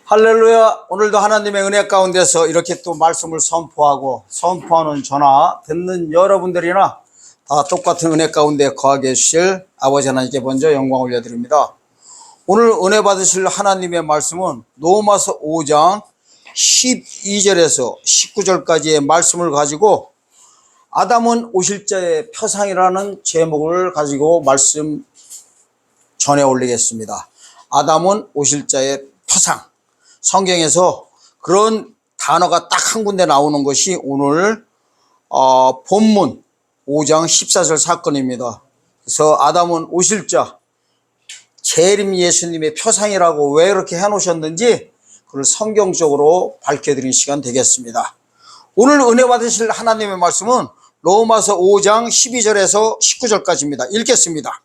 할렐루야. 오늘도 하나님의 은혜 가운데서 이렇게 또 말씀을 선포하는 저나 듣는 여러분들이나 다 똑같은 은혜 가운데 거하게 해주실 아버지 하나님께 먼저 영광 올려드립니다. 오늘 은혜 받으실 하나님의 말씀은 로마서 5장 12절에서 19절까지의 말씀을 가지고 아담은 오실자의 표상이라는 제목을 가지고 말씀 전해 올리겠습니다. 아담은 오실자의 표상. 성경에서 그런 단어가 딱 한 군데 나오는 것이 오늘 본문 5장 14절 사건입니다. 그래서 아담은 오실자, 재림 예수님의 표상이라고 왜 이렇게 해놓으셨는지 그걸 성경적으로 밝혀드리는 시간 되겠습니다. 오늘 은혜 받으실 하나님의 말씀은 로마서 5장 12절에서 19절까지입니다. 읽겠습니다.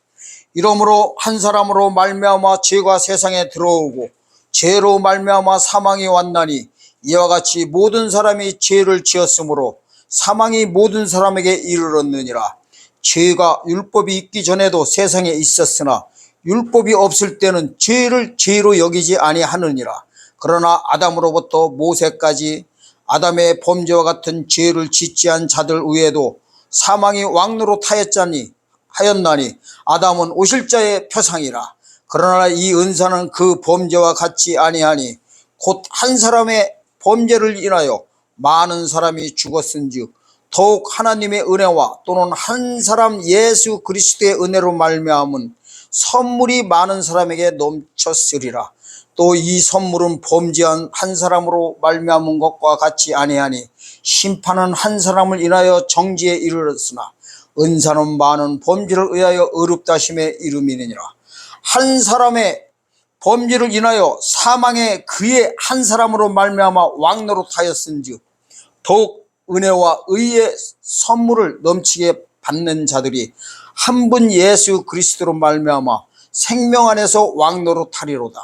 이러므로 한 사람으로 말미암아 죄가 세상에 들어오고 죄로 말미암아 사망이 왔나니 이와 같이 모든 사람이 죄를 지었으므로 사망이 모든 사람에게 이르렀느니라. 죄가 율법이 있기 전에도 세상에 있었으나 율법이 없을 때는 죄를 죄로 여기지 아니하느니라. 그러나 아담으로부터 모세까지 아담의 범죄와 같은 죄를 짓지 않은 자들 위에도 사망이 왕노로 하였나니 아담은 오실자의 표상이라. 그러나 이 은사는 그 범죄와 같지 아니하니 곧 한 사람의 범죄를 인하여 많은 사람이 죽었은즉 더욱 하나님의 은혜와 또는 한 사람 예수 그리스도의 은혜로 말미암은 선물이 많은 사람에게 넘쳤으리라. 또 이 선물은 범죄한 한 사람으로 말미암은 것과 같지 아니하니 심판은 한 사람을 인하여 정지에 이르렀으나 은사는 많은 범죄를 의하여 의롭다심에 이름이니라. 한 사람의 범죄를 인하여 사망에 그의 한 사람으로 말미암아 왕노릇하였은즉 더욱 은혜와 의의 선물을 넘치게 받는 자들이 한 분 예수 그리스도로 말미암아 생명 안에서 왕노릇하리로다.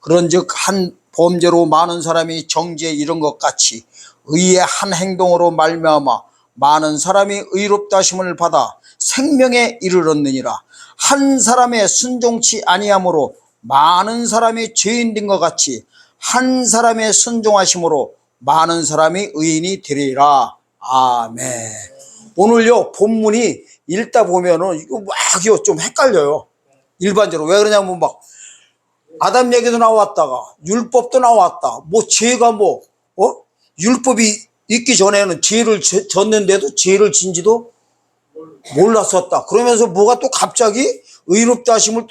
그런즉 한 범죄로 많은 사람이 정죄에 이른 것 같이 의의 한 행동으로 말미암아 많은 사람이 의롭다심을 받아 생명에 이르렀느니라. 한 사람의 순종치 아니함으로 많은 사람이 죄인 된 것 같이 한 사람의 순종하심으로 많은 사람이 의인이 되리라. 아멘. 오늘요 본문이 읽다 보면은 이거 막 좀 헷갈려요. 일반적으로 왜 그러냐면 막 아담 얘기도 나왔다가 율법도 나왔다. 뭐 죄가 율법이 있기 전에는 죄를 졌는데도 죄를 진지도 몰랐었다. 그러면서 뭐가 또 갑자기 의롭다 하심을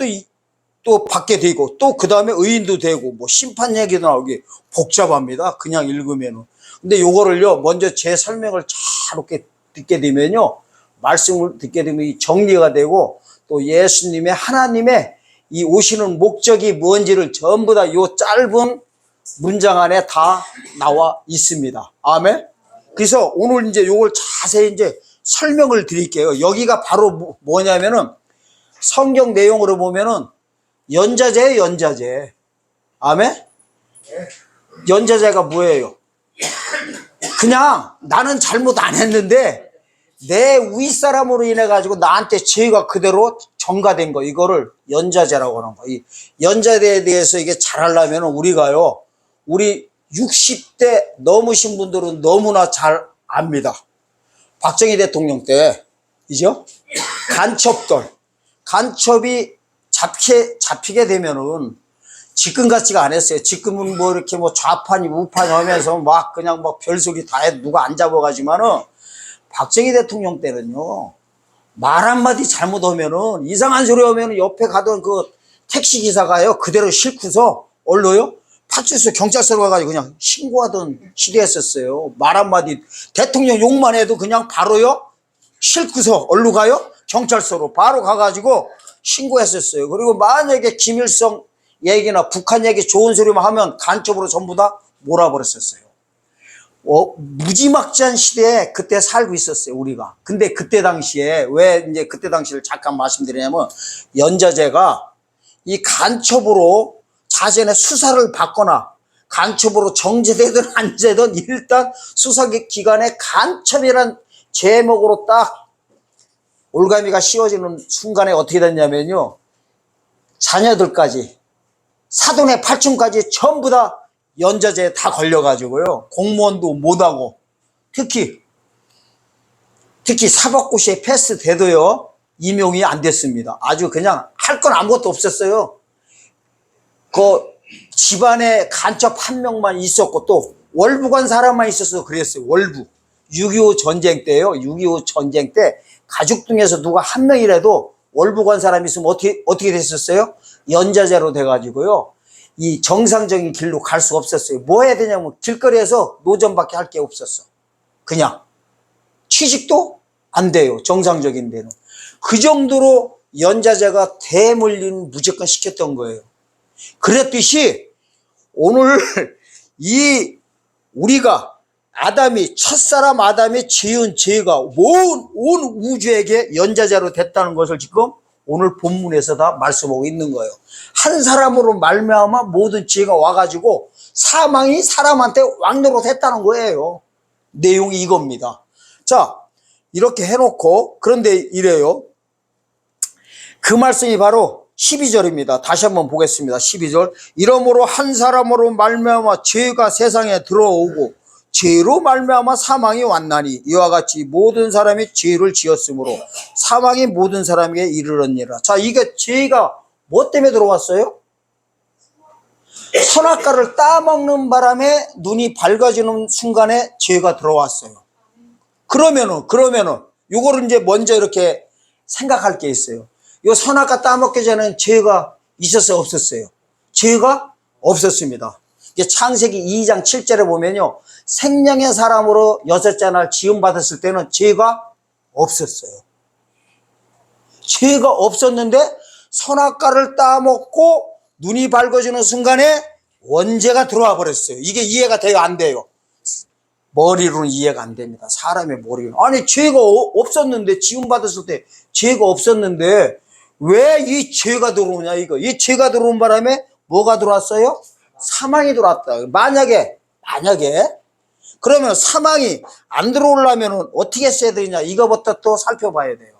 또 받게 되고 또 그 다음에 의인도 되고 뭐 심판 얘기도 나오기 복잡합니다. 그냥 읽으면은. 근데 요거를요 먼저 제 설명을 잘 이렇게 듣게 되면요 말씀을 듣게 되면 정리가 되고 또 예수님의 하나님의 이 오시는 목적이 뭔지를 전부 다 요 짧은 문장 안에 다 나와 있습니다. 아멘. 그래서 오늘 이제 요걸 자세히 이제 설명을 드릴게요. 여기가 바로 뭐냐면은 성경 내용으로 보면은 연자제예요, 연자제. 아멘? 연자제가 뭐예요? 그냥 나는 잘못 안 했는데 내 윗사람으로 인해 가지고 나한테 죄가 그대로 전가된 거, 이거를 연자제라고 하는 거예요. 이 연자제에 대해서 이게 잘하려면 우리가요, 우리 60대 넘으신 분들은 너무나 잘 압니다. 박정희 대통령 때, 이죠? 간첩이 잡히게 되면은 지금 같지가 않았어요. 지금은 뭐 이렇게 뭐 좌판이 우판이 하면서 막 그냥 뭐 별소리 다 해 누가 안 잡아가지만은 박정희 대통령 때는요, 말 한마디 잘못하면은 이상한 소리 하면은 옆에 가던 그 택시기사가요, 그대로 싣고서 얼로요? 파출소 경찰서로 가가지고 그냥 신고하던 시대였었어요. 말 한마디, 대통령 욕만 해도 그냥 바로요, 싣고서 얼로 가요? 경찰서로 바로 가가지고 신고했었어요. 그리고 만약에 김일성 얘기나 북한 얘기 좋은 소리만 하면 간첩으로 전부 다 몰아버렸었어요. 무지막지한 시대에 그때 살고 있었어요, 우리가. 근데 그때 당시에, 왜 이제 그때 당시를 잠깐 말씀드리냐면, 연자제가 이 간첩으로 자신의 수사를 받거나 간첩으로 정지되든 안 되든 일단 수사기관에 간첩이란 제목으로 딱 올가미가 씌워지는 순간에 어떻게 됐냐면요, 자녀들까지 사돈의 팔촌까지 전부 다 연좌제에 다 걸려가지고요. 공무원도 못하고 특히 사법고시에 패스돼도요. 임용이 안 됐습니다. 아주 그냥 할 건 아무것도 없었어요. 그 집안에 간첩 한 명만 있었고 또 월북한 사람만 있어서 그랬어요. 월북. 6.25 전쟁 때요. 6.25 전쟁 때 가족 중에서 누가 한 명이라도 월북한 사람이 있으면 어떻게 됐었어요? 연좌제로 돼가지고요. 이 정상적인 길로 갈 수 없었어요. 뭐 해야 되냐면 길거리에서 노점밖에 할 게 없었어. 그냥 취직도 안 돼요. 정상적인 데는. 그 정도로 연좌제가 대물림 무조건 시켰던 거예요. 그랬듯이 오늘 우리가 첫사람 아담이 지은 죄가 온 우주에게 연좌제로 됐다는 것을 지금 오늘 본문에서 다 말씀하고 있는 거예요. 한 사람으로 말미암아 모든 죄가 와가지고 사망이 사람한테 왕노로 됐다는 거예요. 내용이 이겁니다. 자, 이렇게 해놓고 그런데 이래요. 그 말씀이 바로 12절입니다. 다시 한번 보겠습니다. 12절. 이러므로 한 사람으로 말미암아 죄가 세상에 들어오고 죄로 말미암아 사망이 왔나니 이와 같이 모든 사람이 죄를 지었으므로 사망이 모든 사람에게 이르렀니라. 자, 이게 죄가 뭐 때문에 들어왔어요? 선악과를 따먹는 바람에 눈이 밝아지는 순간에 죄가 들어왔어요. 그러면은 요거를 이제 먼저 이렇게 생각할 게 있어요. 요 선악과 따먹기 전에는 죄가 있었어요, 없었어요? 죄가 없었습니다. 이게 창세기 2장 7절에 보면요. 생명의 사람으로 여섯째 날 지음 받았을 때는 죄가 없었어요. 죄가 없었는데 선악과를 따먹고 눈이 밝아지는 순간에 원죄가 들어와 버렸어요. 이게 이해가 돼요, 안 돼요? 머리로는 이해가 안 됩니다. 사람의 머리는. 아니, 죄가 없었는데, 지음받았을 때 죄가 없었는데 왜 이 죄가 들어오냐 이거. 이 죄가 들어온 바람에 뭐가 들어왔어요? 사망이 들어왔다. 만약에 그러면 사망이 안 들어오려면 어떻게 했어야 되냐 이거부터 또 살펴봐야 돼요.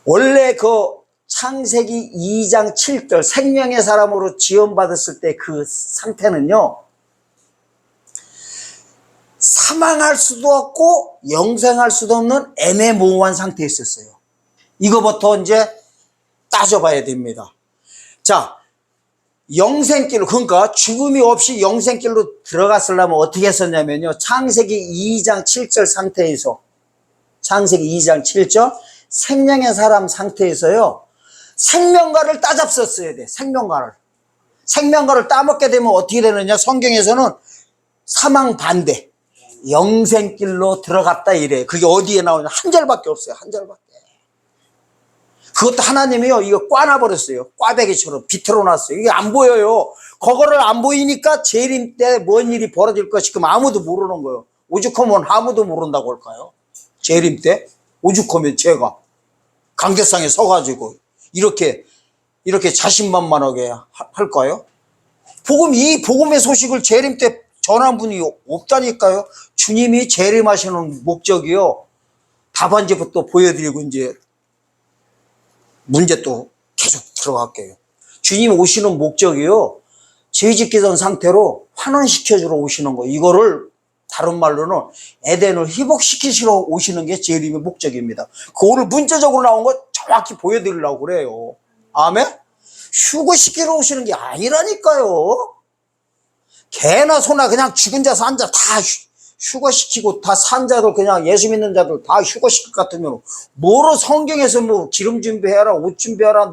원래 그 창세기 2장 7절 생명의 사람으로 지음받았을 때 그 상태는요, 사망할 수도 없고 영생할 수도 없는 애매모호한 상태에 있었어요. 이거부터 이제 따져봐야 됩니다. 자, 영생길로, 그러니까 죽음이 없이 영생길로 들어갔으려면 어떻게 했었냐면요, 창세기 2장 7절 상태에서, 창세기 2장 7절 생명의 사람 상태에서요, 생명과를 따잡섰어야 돼. 생명과를 따먹게 되면 어떻게 되느냐, 성경에서는 사망 반대, 영생길로 들어갔다 이래. 그게 어디에 나오냐, 한 절밖에 없어요. 한 절밖에. 그것도 하나님이요, 이거 꽈놔버렸어요. 꽈배기처럼 비틀어 놨어요. 이게 안 보여요. 그거를 안 보이니까 재림 때 뭔 일이 벌어질 것이 금 아무도 모르는 거예요. 오죽하면 아무도 모른다고 할까요? 재림 때 오죽하면 제가 강대상에 서가지고 이렇게 자신만만하게 할까요? 이 복음의 소식을 재림 때 전한 분이 없다니까요. 주님이 재림하시는 목적이요, 답안지부터 보여드리고 이제 문제 또 계속 들어갈게요. 주님 오시는 목적이요, 죄짓기 전 상태로 환원시켜주러 오시는 거. 이거를 다른 말로는 에덴을 회복시키시러 오시는 게 재림의 목적입니다. 그거를 문자적으로 나온 거 정확히 보여드리려고 그래요. 아멘? 휴거시키러 오시는 게 아니라니까요. 개나 소나 그냥 죽은 자 산 자 다 휴거시키고, 다 산 자들 그냥 예수 믿는 자들 다 휴거시킬 것 같으면 뭐로 성경에서 뭐 기름 준비해라, 옷 준비해라,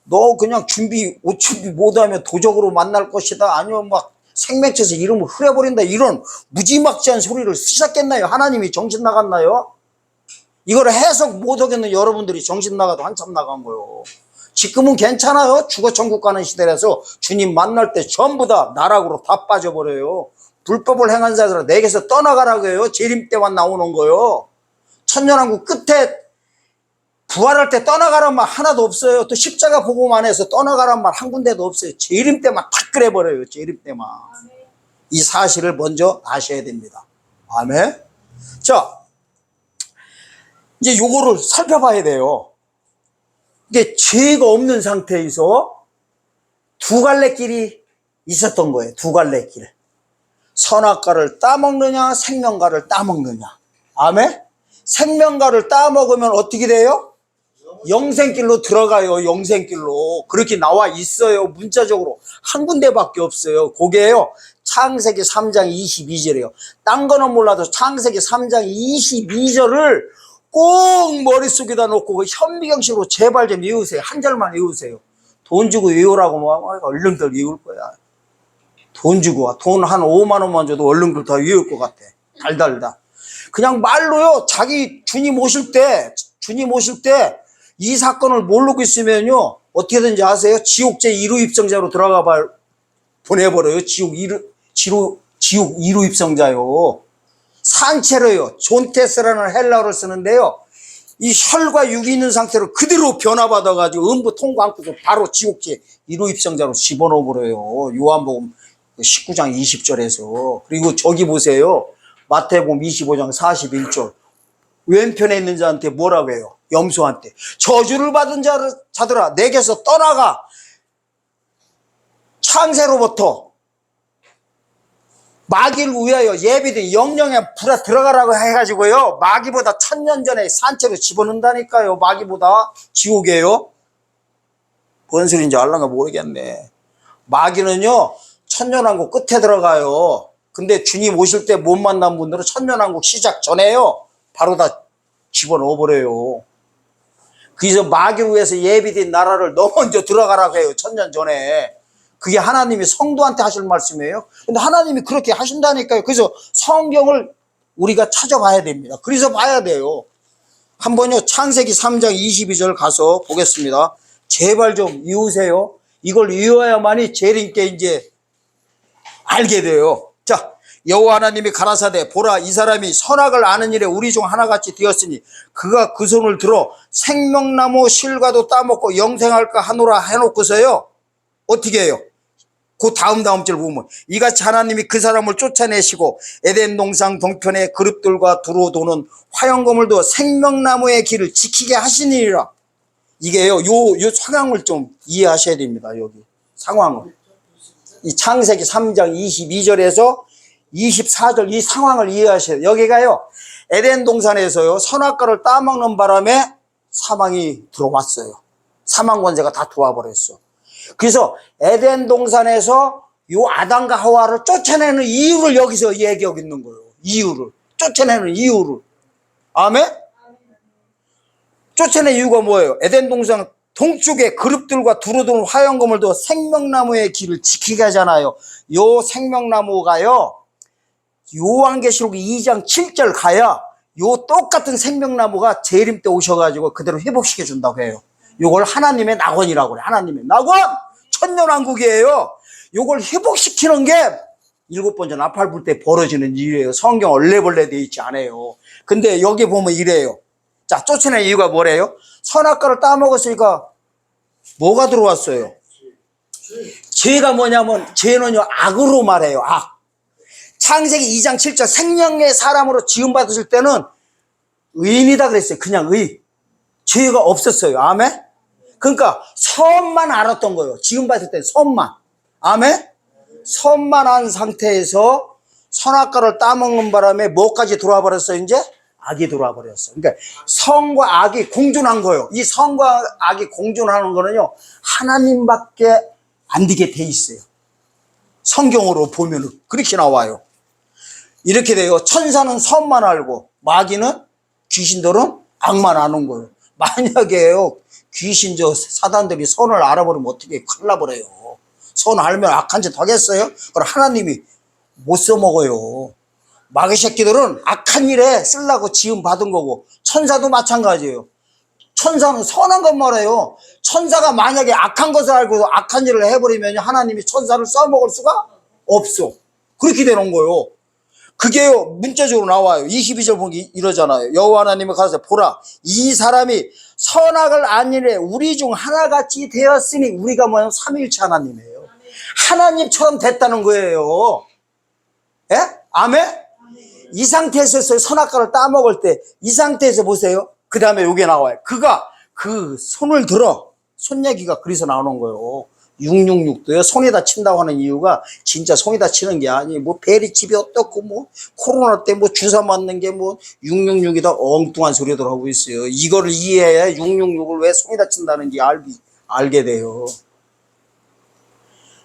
너 그냥 옷 준비 못하면 도적으로 만날 것이다, 아니면 막 생명체에서 이름을 흐려버린다, 이런 무지막지한 소리를 쓰셨겠나요? 하나님이 정신 나갔나요? 이걸 해석 못하겠는 여러분들이 정신 나가도 한참 나간 거예요. 지금은 괜찮아요. 죽어 천국 가는 시대라서 주님 만날 때 전부 다 나락으로 다 빠져버려요. 불법을 행한 자들은 내게서 떠나가라고 해요. 재림 때만 나오는 거요. 천년왕국 끝에 부활할 때 떠나가란 말 하나도 없어요. 또 십자가 복음 안에서 떠나가란 말 한 군데도 없어요. 재림 때만 다 그래버려요. 재림 때만. 이 사실을 먼저 아셔야 됩니다. 아멘. 자, 이제 요거를 살펴봐야 돼요. 이게 죄가 없는 상태에서 두 갈래 길이 있었던 거예요. 두 갈래 길. 선악과를 따먹느냐 생명과를 따먹느냐. 아멘. 생명과를 따먹으면 어떻게 돼요? 영생길로 들어가요. 영생길로. 그렇게 나와 있어요. 문자적으로 한 군데밖에 없어요. 그게요, 창세기 3장 22절이에요 딴 거는 몰라도 창세기 3장 22절을 꼭 머릿속에다 놓고 그 현미경식으로 제발 좀 외우세요. 한 절만 외우세요. 돈 주고 외우라고 뭐 얼른들 외울 거야. 돈 주고 돈 한 5만 원만 줘도 얼른들 다 외울 것 같아. 달달다. 그냥 말로요, 자기 주님 오실 때 이 사건을 모르고 있으면요, 어떻게든지 아세요? 지옥제 1호 입성자로 보내버려요. 지옥 1호 입성자요. 산채로요. 존테스라는 헬라어를 쓰는데요, 이 혈과 육이 있는 상태로 그대로 변화받아가지고 음부 통과 안고서 바로 지옥제 1호 입성자로 집어넣어버려요. 요한복음 19장 20절에서. 그리고 저기 보세요. 마태복음 25장 41절. 왼편에 있는 자한테 뭐라고 해요? 염소한테 저주를 받은 자들아 내게서 떠나가 창세로부터 마귀를 위하여 예비된 영령의 불에 들어가라고 해가지고요, 마귀보다 1000년 전에 산채로 집어넣는다니까요. 마귀보다. 지옥이에요. 뭔 소리인지 알란가 모르겠네. 마귀는요, 천년왕국 끝에 들어가요. 근데 주님 오실 때 못 만난 분들은 천년왕국 시작 전에요, 바로 다 집어넣어버려요. 그래서 마귀를 위해서 예비된 나라를 너 먼저 들어가라고 해요. 1000년 전에. 그게 하나님이 성도한테 하실 말씀이에요. 근데 하나님이 그렇게 하신다니까요. 그래서 성경을 우리가 찾아봐야 됩니다. 그래서 봐야 돼요. 한번요, 창세기 3장 22절 가서 보겠습니다. 제발 좀 외우세요. 이걸 외워야만이 재림께 이제 알게 돼요. 자, 여호와 하나님이 가라사대 보라 이 사람이 선악을 아는 일에 우리 중 하나같이 되었으니 그가 그 손을 들어 생명나무 실과도 따먹고 영생할까 하노라 해놓고서요, 어떻게 해요? 그 다음 절 보면 이같이 하나님이 그 사람을 쫓아내시고 에덴 동산 동편에 그룹들과 두루 도는 화영검을 두어 생명나무의 길을 지키게 하시니라. 이게요, 요 상황을 좀 이해하셔야 됩니다. 여기 상황을, 이 창세기 3장 22절에서 24절 이 상황을 이해하셔야 돼요. 여기가요, 에덴 동산에서요, 선악과를 따먹는 바람에 사망이 들어왔어요. 사망 권세가 다 들어와 버렸어. 그래서 에덴 동산에서 요 아담과 하와를 쫓아내는 이유를 여기서 얘기하고 있는 거예요. 이유를. 쫓아내는 이유를. 아멘? 쫓아내는 이유가 뭐예요? 에덴 동산 동쪽에 그룹들과 두루두루 화영검을 두어 생명나무의 길을 지키게 하잖아요. 요 생명나무가요, 요한계시록 2장 7절 가야 요 똑같은 생명나무가 재림 때 오셔가지고 그대로 회복시켜 준다고 해요. 요걸 하나님의 낙원이라고 그래. 하나님의 낙원! 천년왕국이에요. 요걸 회복시키는 게 7번째 나팔 불 때 벌어지는 일이에요. 성경 얼레벌레 되어 있지 않아요. 근데 여기 보면 이래요. 자, 쫓아낸 이유가 뭐래요? 선악과를 따먹었으니까 뭐가 들어왔어요? 죄가 뭐냐면, 죄는요, 악으로 말해요. 악. 창세기 2장 7절 생명의 사람으로 지음받으실 때는 의인이다 그랬어요. 그냥 의. 죄가 없었어요. 아멘? 그러니까 선만 알았던 거예요. 지음받을 때 선만. 아멘? 선만 한 상태에서 선악과를 따먹는 바람에 뭐까지 들어와 버렸어요? 이제 악이 들어와 버렸어요. 그러니까 선과 악이 공존한 거예요. 이 선과 악이 공존하는 거는요, 하나님밖에 안 되게 돼 있어요. 성경으로 보면 그렇게 나와요. 이렇게 돼요. 천사는 선만 알고 마귀는, 귀신들은 악만 아는 거예요. 만약에요, 귀신 사단들이 선을 알아버리면 어떻게 큰일 나버려요. 선 알면 악한 짓 하겠어요? 그럼 하나님이 못 써먹어요. 마귀 새끼들은 악한 일에 쓰려고 지음 받은 거고, 천사도 마찬가지예요. 천사는 선한 것 말해요. 천사가 만약에 악한 것을 알고 악한 일을 해버리면 하나님이 천사를 써먹을 수가 없어. 그렇게 되는 거예요. 그게요, 문자적으로 나와요. 22절 보기 이러잖아요. 여호와 하나님이 가서 보라 이 사람이 선악을 아니래 우리 중 하나같이 되었으니. 우리가 뭐냐면 삼위일체 하나님이에요. 하나님처럼 됐다는 거예요. 예? 아멘? 이 상태에서 선악과를 따먹을 때 이 상태에서 보세요. 그 다음에 요게 나와요. 그가 그 손을 들어, 손 얘기가 그래서 나오는 거예요. 666도요. 손에다 친다고 하는 이유가 진짜 손에다 치는 게 아니 뭐 베리집이 어떻고 뭐 코로나 때 뭐 주사 맞는 게 뭐 666이다 엉뚱한 소리들 하고 있어요. 이거를 이해해야 666을 왜 손에다 친다는지 알게 돼요.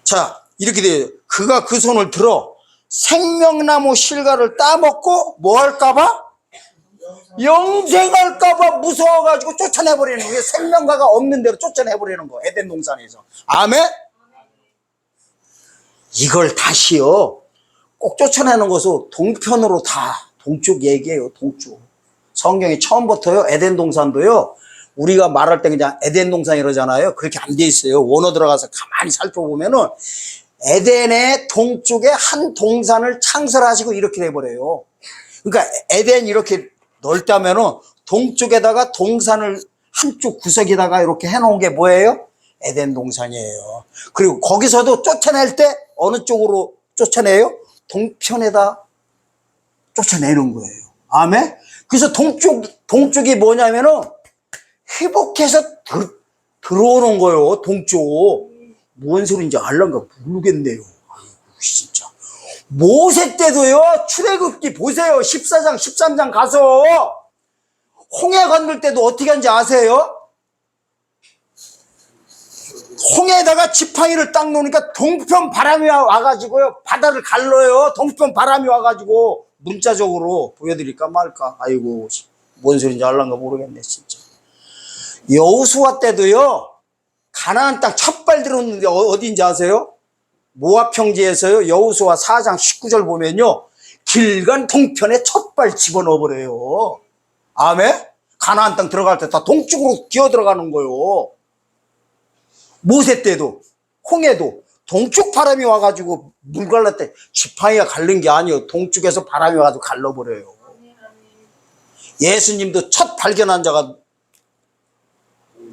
자, 이렇게 돼요. 그가 그 손을 들어 생명나무 실과를 따먹고 뭐 할까봐? 영생할까봐 무서워가지고 쫓아내버리는 거예요. 생명과가 없는 대로 쫓아내버리는 거. 에덴 동산에서. 아멘? 이걸 다시요. 꼭 쫓아내는 것은 동편으로 다 동쪽 얘기예요. 동쪽. 성경이 처음부터요. 에덴 동산도요. 우리가 말할 때 그냥 에덴 동산 이러잖아요. 그렇게 안 돼 있어요. 원어 들어가서 가만히 살펴보면은 에덴의 동쪽에 한 동산을 창설하시고 이렇게 돼버려요. 그러니까 에덴 이렇게 넓다면은 동쪽에다가 동산을 한쪽 구석에다가 이렇게 해놓은 게 뭐예요? 에덴 동산이에요. 그리고 거기서도 쫓아낼 때 어느 쪽으로 쫓아내요? 동편에다 쫓아내는 거예요. 아멘? 그래서 동쪽이 뭐냐면은 회복해서 들어오는 거예요. 동쪽. 뭔 소리인지 알란가 모르겠네요. 아이고, 진짜. 모세 때도요, 출애굽기 보세요. 14장, 13장 가서 홍해 건널 때도 어떻게 하는지 아세요? 홍해에다가 지팡이를 딱 놓으니까 동편 바람이 와가지고요, 바다를 갈라요. 동편 바람이 와가지고 문자적으로 보여드릴까 말까. 아이고, 뭔 소리인지 알란가 모르겠네, 진짜. 여호수아 때도요, 가나안 땅 첫발 들어오는데 어디인지 아세요? 모압 평지에서요. 여호수아 4장 19절 보면요. 길간 동편에 첫발 집어넣어버려요. 아멘? 가나안 땅 들어갈 때 다 동쪽으로 기어 들어가는 거요. 모세 때도 홍해도 동쪽 바람이 와가지고 물 갈라 때 지팡이가 갈른 게 아니에요. 동쪽에서 바람이 와가지고 갈라버려요. 예수님도 첫 발견한 자가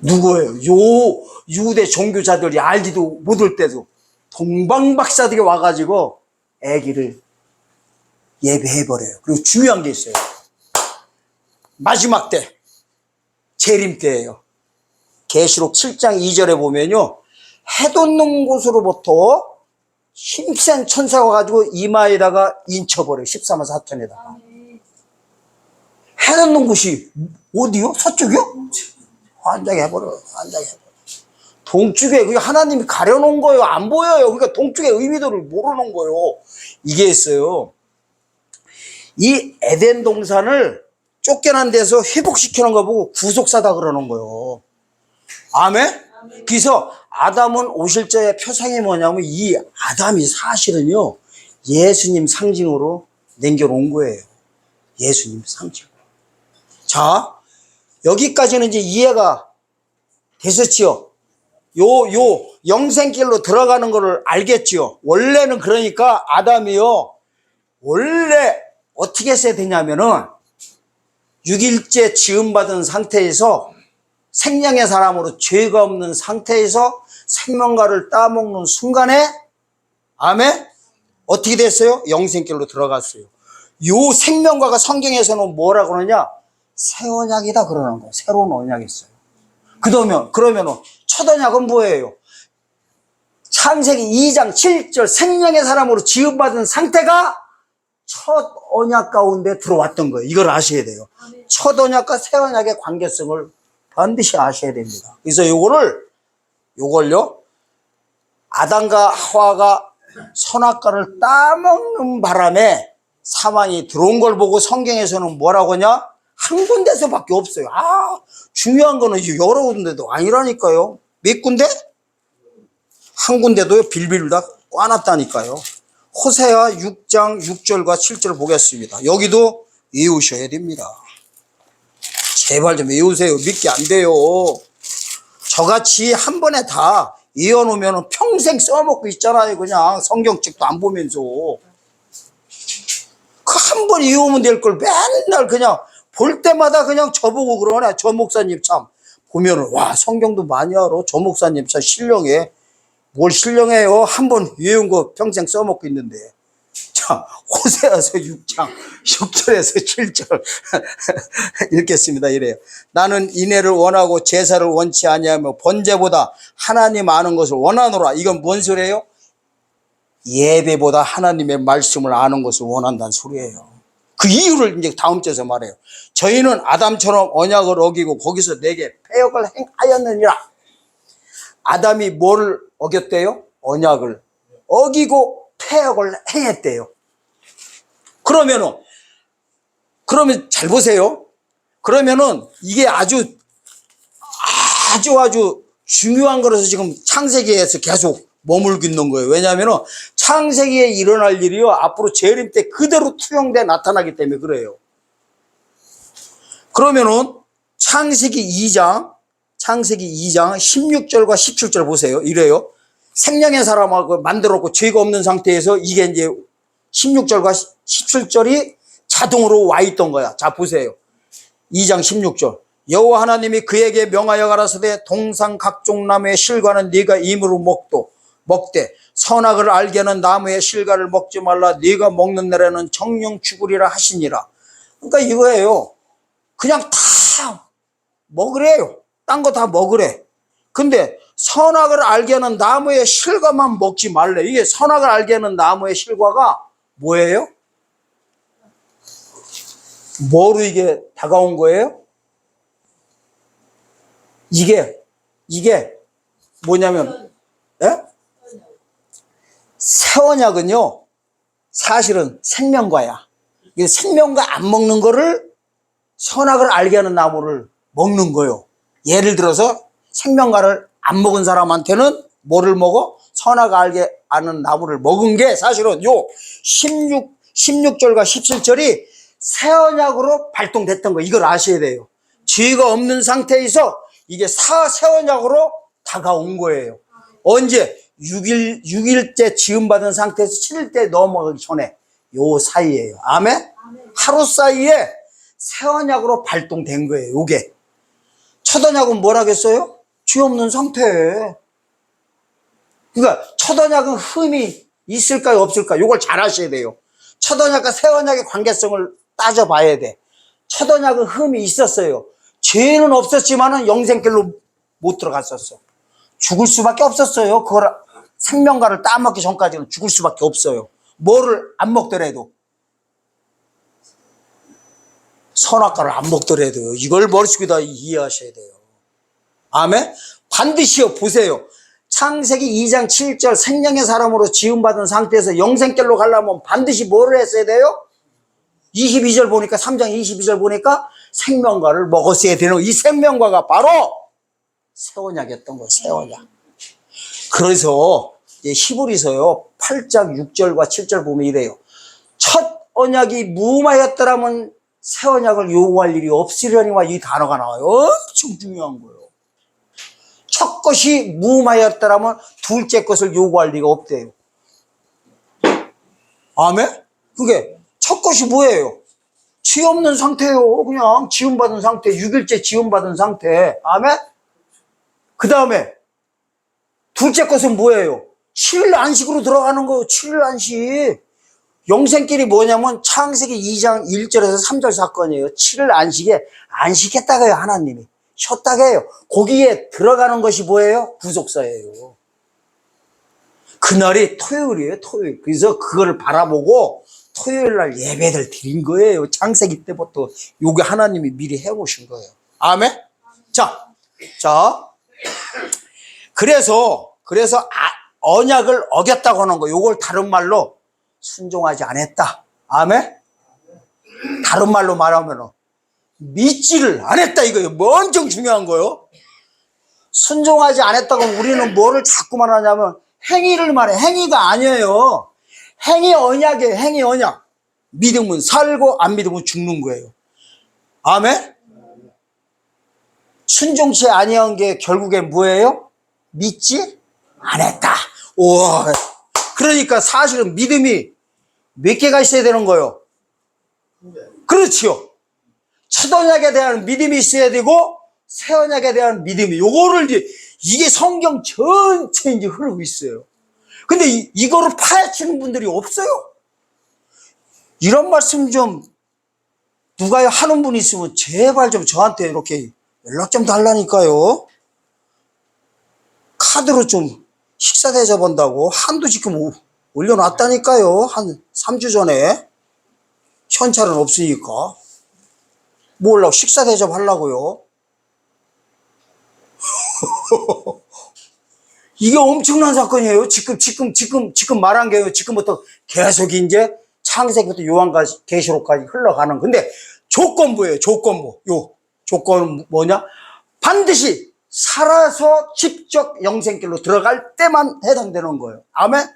누구예요? 요 유대 종교자들이 알지도 못할 때도 동방박사들이 와가지고 아기를 예배해버려요. 그리고 중요한 게 있어요. 마지막 때 재림 때예요. 계시록 7장 2절에 보면요, 해 돋는 곳으로부터 힘센 천사가 와가지고 이마에다가 인쳐버려요. 13만 4천에다가. 해 돋는 곳이 어디요? 서쪽이요? 환장해 해버려. 동쪽에 그게 하나님이 가려놓은 거예요. 안 보여요. 그러니까 동쪽의 의미도를 모르는 거예요. 이게 있어요. 이 에덴 동산을 쫓겨난 데서 회복시키는 거 보고 구속사다 그러는 거예요. 아멘? 그래서 아담은 오실자의 표상이 뭐냐면 이 아담이 사실은요, 예수님 상징으로 남겨놓은 거예요. 예수님 상징으로. 자, 여기까지는 이제 이해가 되셨지요? 요 영생길로 들어가는 거를 알겠지요? 원래는 그러니까 아담이요, 원래 어떻게 했어야 되냐면은 6일째 지음받은 상태에서 생명의 사람으로 죄가 없는 상태에서 생명과를 따먹는 순간에, 아멘? 어떻게 됐어요? 영생길로 들어갔어요. 요 생명과가 성경에서는 뭐라고 그러냐? 새 언약이다 그러는 거예요. 새로운 언약이 있어요. 그러면 첫 언약은 뭐예요? 창세기 2장 7절 생명의 사람으로 지음받은 상태가 첫 언약 가운데 들어왔던 거예요. 이걸 아셔야 돼요. 첫 언약과 새 언약의 관계성을 반드시 아셔야 됩니다. 그래서 요걸요, 아담과 하와가 선악과를 따먹는 바람에 사망이 들어온 걸 보고 성경에서는 뭐라고 하냐? 한 군데서밖에 없어요. 중요한 거는 여러 군데도 아니라니까요. 몇 군데? 한 군데도요, 빌빌 다 꽈놨다니까요. 호세아 6장 6절과 7절 보겠습니다. 여기도 외우셔야 됩니다. 제발 좀 외우세요. 믿기 안 돼요. 저같이 한 번에 다 외워놓으면 평생 써먹고 있잖아요. 그냥 성경책도 안 보면서. 그 한 번 외우면 될 걸 맨날 그냥 볼 때마다 그냥 저보고 그러네. 저 목사님 참 보면은 와, 성경도 많이 알아. 저 목사님 참 신령해. 뭘 신령해요. 한 번 외운 거 평생 써먹고 있는데. 자, 호세아서 6장 6절에서 7절 읽겠습니다. 이래요. 나는 인애를 원하고 제사를 원치 아니하며 번제보다 하나님 아는 것을 원하노라. 이건 뭔 소리예요? 예배보다 하나님의 말씀을 아는 것을 원한다는 소리예요. 그 이유를 이제 다음 절에서 말해요. 저희는 아담처럼 언약을 어기고 거기서 내게 패역을 행하였느니라. 아담이 뭐를 어겼대요? 언약을 어기고 패역을 행했대요. 그러면 잘 보세요. 그러면은 이게 아주 중요한 거라서 지금 창세기에서 계속 머물고 있는 거예요. 왜냐하면 창세기에 일어날 일이요 앞으로 재림 때 그대로 투영돼 나타나기 때문에 그래요. 그러면은 창세기 2장 16절과 17절 보세요. 이래요. 생명의 사람하고 만들었고 죄가 없는 상태에서 이게 이제 16절과 17절이 자동으로 와 있던 거야. 자 보세요. 2장 16절. 여호와 하나님이 그에게 명하여 가라사대 동상 각종 나무의 실과는 네가 임으로 먹되 선악을 알게 하는 나무의 실과를 먹지 말라. 네가 먹는 날에는 정령 죽으리라 하시니라. 그러니까 이거예요. 그냥 다 먹으래요. 딴 거 다 먹으래. 근데 선악을 알게 하는 나무의 실과만 먹지 말래. 이게 선악을 알게 하는 나무의 실과가 뭐예요? 뭐로 이게 다가온 거예요? 이게 뭐냐면, 예? 새 언약은요, 사실은 생명과야. 생명과 안 먹는 거를 선악을 알게 하는 나무를 먹는 거예요. 예를 들어서 생명과를 안 먹은 사람한테는 뭐를 먹어? 선악을 알게 하는 나무를 먹은 게 사실은 요 16절과 17절이 새 언약으로 발동됐던 거, 이걸 아셔야 돼요. 죄가 없는 상태에서 이게 새 언약으로 다가온 거예요. 언제? 6일째 지음받은 상태에서 7일째 넘어가기 전에 요 사이에요. 아멘? 하루 사이에 새 언약으로 발동된 거예요. 요게 첫 언약은 뭐라겠어요? 죄 없는 상태에. 그러니까 첫 언약은 흠이 있을까요 없을까요? 요걸 잘 아셔야 돼요. 첫 언약과 새 언약의 관계성을 따져봐야 돼. 첫 언약은 흠이 있었어요. 죄는 없었지만은 영생길로 못 들어갔었어. 죽을 수밖에 없었어요. 그걸 생명과를 따먹기 전까지는 죽을 수밖에 없어요. 뭐를 안 먹더라도, 선악과를 안 먹더라도 이걸 머릿속에다 이해하셔야 돼요. 아멘? 반드시요. 보세요. 창세기 2장 7절 생명의 사람으로 지음받은 상태에서 영생길로 가려면 반드시 뭐를 했어야 돼요? 22절 보니까 3장 22절 보니까 생명과를 먹었어야 되는, 이 생명과가 바로 새 언약이었던 거예요. 새 언약. 그래서 히브리서요 8장 6절과 7절 보면 이래요. 첫 언약이 무마였더라면 새 언약을 요구할 일이 없으려니와 이 단어가 나와요. 엄청 중요한 거예요. 첫 것이 무마였더라면 둘째 것을 요구할 리가 없대요. 아멘? 그게 첫 것이 뭐예요? 죄 없는 상태예요. 그냥 지음받은 상태, 6일째 지음받은 상태. 아멘? 그 다음에 둘째 것은 뭐예요? 7일 안식으로 들어가는 거예요. 7일 안식. 영생길이 뭐냐면 창세기 2장 1절에서 3절 사건이에요. 7일 안식에 안식했다가 해요. 하나님이 쉬었다가 해요. 거기에 들어가는 것이 뭐예요? 구속사예요. 그날이 토요일이에요. 토요일. 그래서 그거를 바라보고 토요일날 예배를 드린 거예요. 창세기 때부터 요게 하나님이 미리 해오신 거예요. 아멘? 자 그래서 언약을 어겼다고 하는 거, 요걸 다른 말로 순종하지 않았다. 아멘? 다른 말로 말하면 믿지를 않았다 이거예요. 뭐 엄청 중요한 거예요. 순종하지 않았다고 우리는 뭐를 자꾸만 하냐면 행위를 말해. 행위가 아니에요. 행위 언약이에요. 행위 언약. 믿으면 살고 안 믿으면 죽는 거예요. 아멘? 순종치 아니한 게 결국엔 뭐예요? 믿지 않았다. 우와. 그러니까 사실은 믿음이 몇 개가 있어야 되는 거예요? 그렇지요. 첫 언약에 대한 믿음이 있어야 되고 새 언약에 대한 믿음이, 요거를 이게 성경 전체에 이제 흐르고 있어요. 근데 이거를 파헤치는 분들이 없어요. 이런 말씀 좀 누가 하는 분 있으면 제발 좀 저한테 이렇게 연락 좀 달라니까요. 카드로 좀 식사 대접한다고 한도 지금 올려놨다니까요. 한 3주 전에. 현찰은 없으니까. 뭐 하려고 식사 대접하려고요. 이게 엄청난 사건이에요. 지금 말한 게요. 지금부터 계속 이제 창세기부터 요한계시록까지 흘러가는. 근데 조건부예요. 조건부. 요 조건은 뭐냐? 반드시 살아서 직접 영생길로 들어갈 때만 해당되는 거예요. 아멘?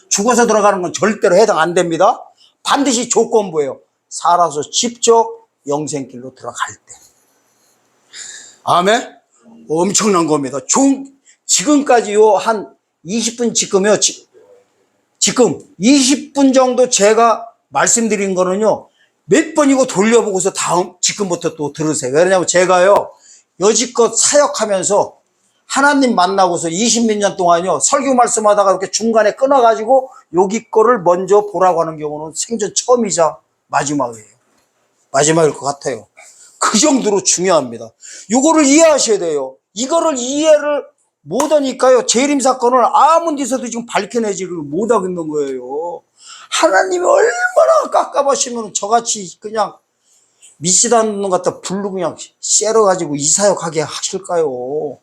죽어서 들어가는 건 절대로 해당 안 됩니다. 반드시 조건부예요. 살아서 직접 영생길로 들어갈 때. 아멘? 엄청난 겁니다. 지금까지요, 한 20분 지금요, 지금 20분 정도 제가 말씀드린 거는요, 몇 번이고 돌려보고서 지금부터 또 들으세요. 왜냐면 제가요, 여지껏 사역하면서 하나님 만나고서 20몇 년 동안요, 설교 말씀하다가 이렇게 중간에 끊어가지고 여기 거를 먼저 보라고 하는 경우는 생전 처음이자 마지막이에요. 마지막일 것 같아요. 그 정도로 중요합니다. 이거를 이해하셔야 돼요. 이거를 이해를 못하니까요, 재림 사건을 아무 데서도 지금 밝혀내지를 못하고 있는 거예요. 하나님이 얼마나 깝깝하시면 저같이 그냥 믿지도 않는 것 같다 불로 그냥 쎄러가지고 이사역하게 하실까요?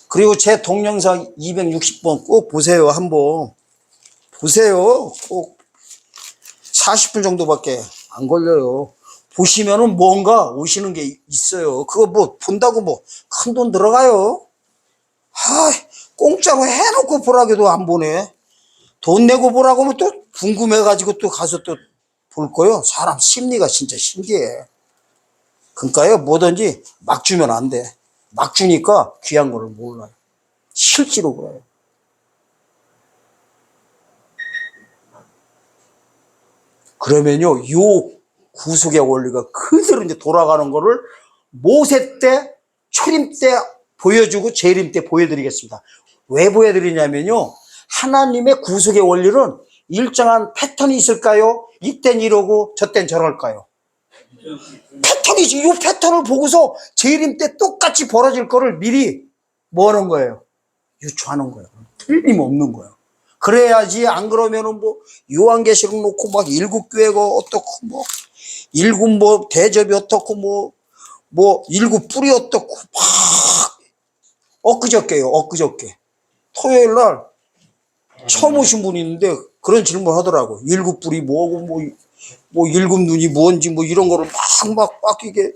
그리고 제 동영상 260번 꼭 보세요. 한번 보세요. 꼭 40분 정도밖에 안 걸려요. 보시면은 뭔가 오시는 게 있어요. 그거 뭐 본다고 뭐 큰 돈 들어가요? 공짜로 해놓고 보라고도 안 보네. 돈 내고 보라고 하면 또 궁금해가지고 또 가서 또 볼 거요. 사람 심리가 진짜 신기해. 그러니까요, 뭐든지 막 주면 안 돼. 막 주니까 귀한 거를 몰라요. 실제로 그래요. 그러면요, 요 구속의 원리가 그대로 이제 돌아가는 거를 모세 때, 초림 때 보여주고 재림 때 보여드리겠습니다. 왜 보여드리냐면요, 하나님의 구속의 원리는 일정한 패턴이 있을까요? 이땐 이러고 저땐 저럴까요? 패턴이지. 이 패턴을 보고서 재림 때 똑같이 벌어질 거를 미리 뭐 하는 거예요? 유추하는 거예요. 틀림없는 거예요. 그래야지. 안 그러면은 뭐 요한계시록 놓고 막 일곱 교회가 어떻고 뭐 일곱 뭐 대접이 어떻고 뭐 일곱 뿔이 어떻고 막 엊그저께 토요일 날 처음 오신 분이 있는데 그런 질문 하더라고. 일곱 뿔이 뭐고 뭐 일곱 눈이 뭔지 뭐 이런 거를 막 이게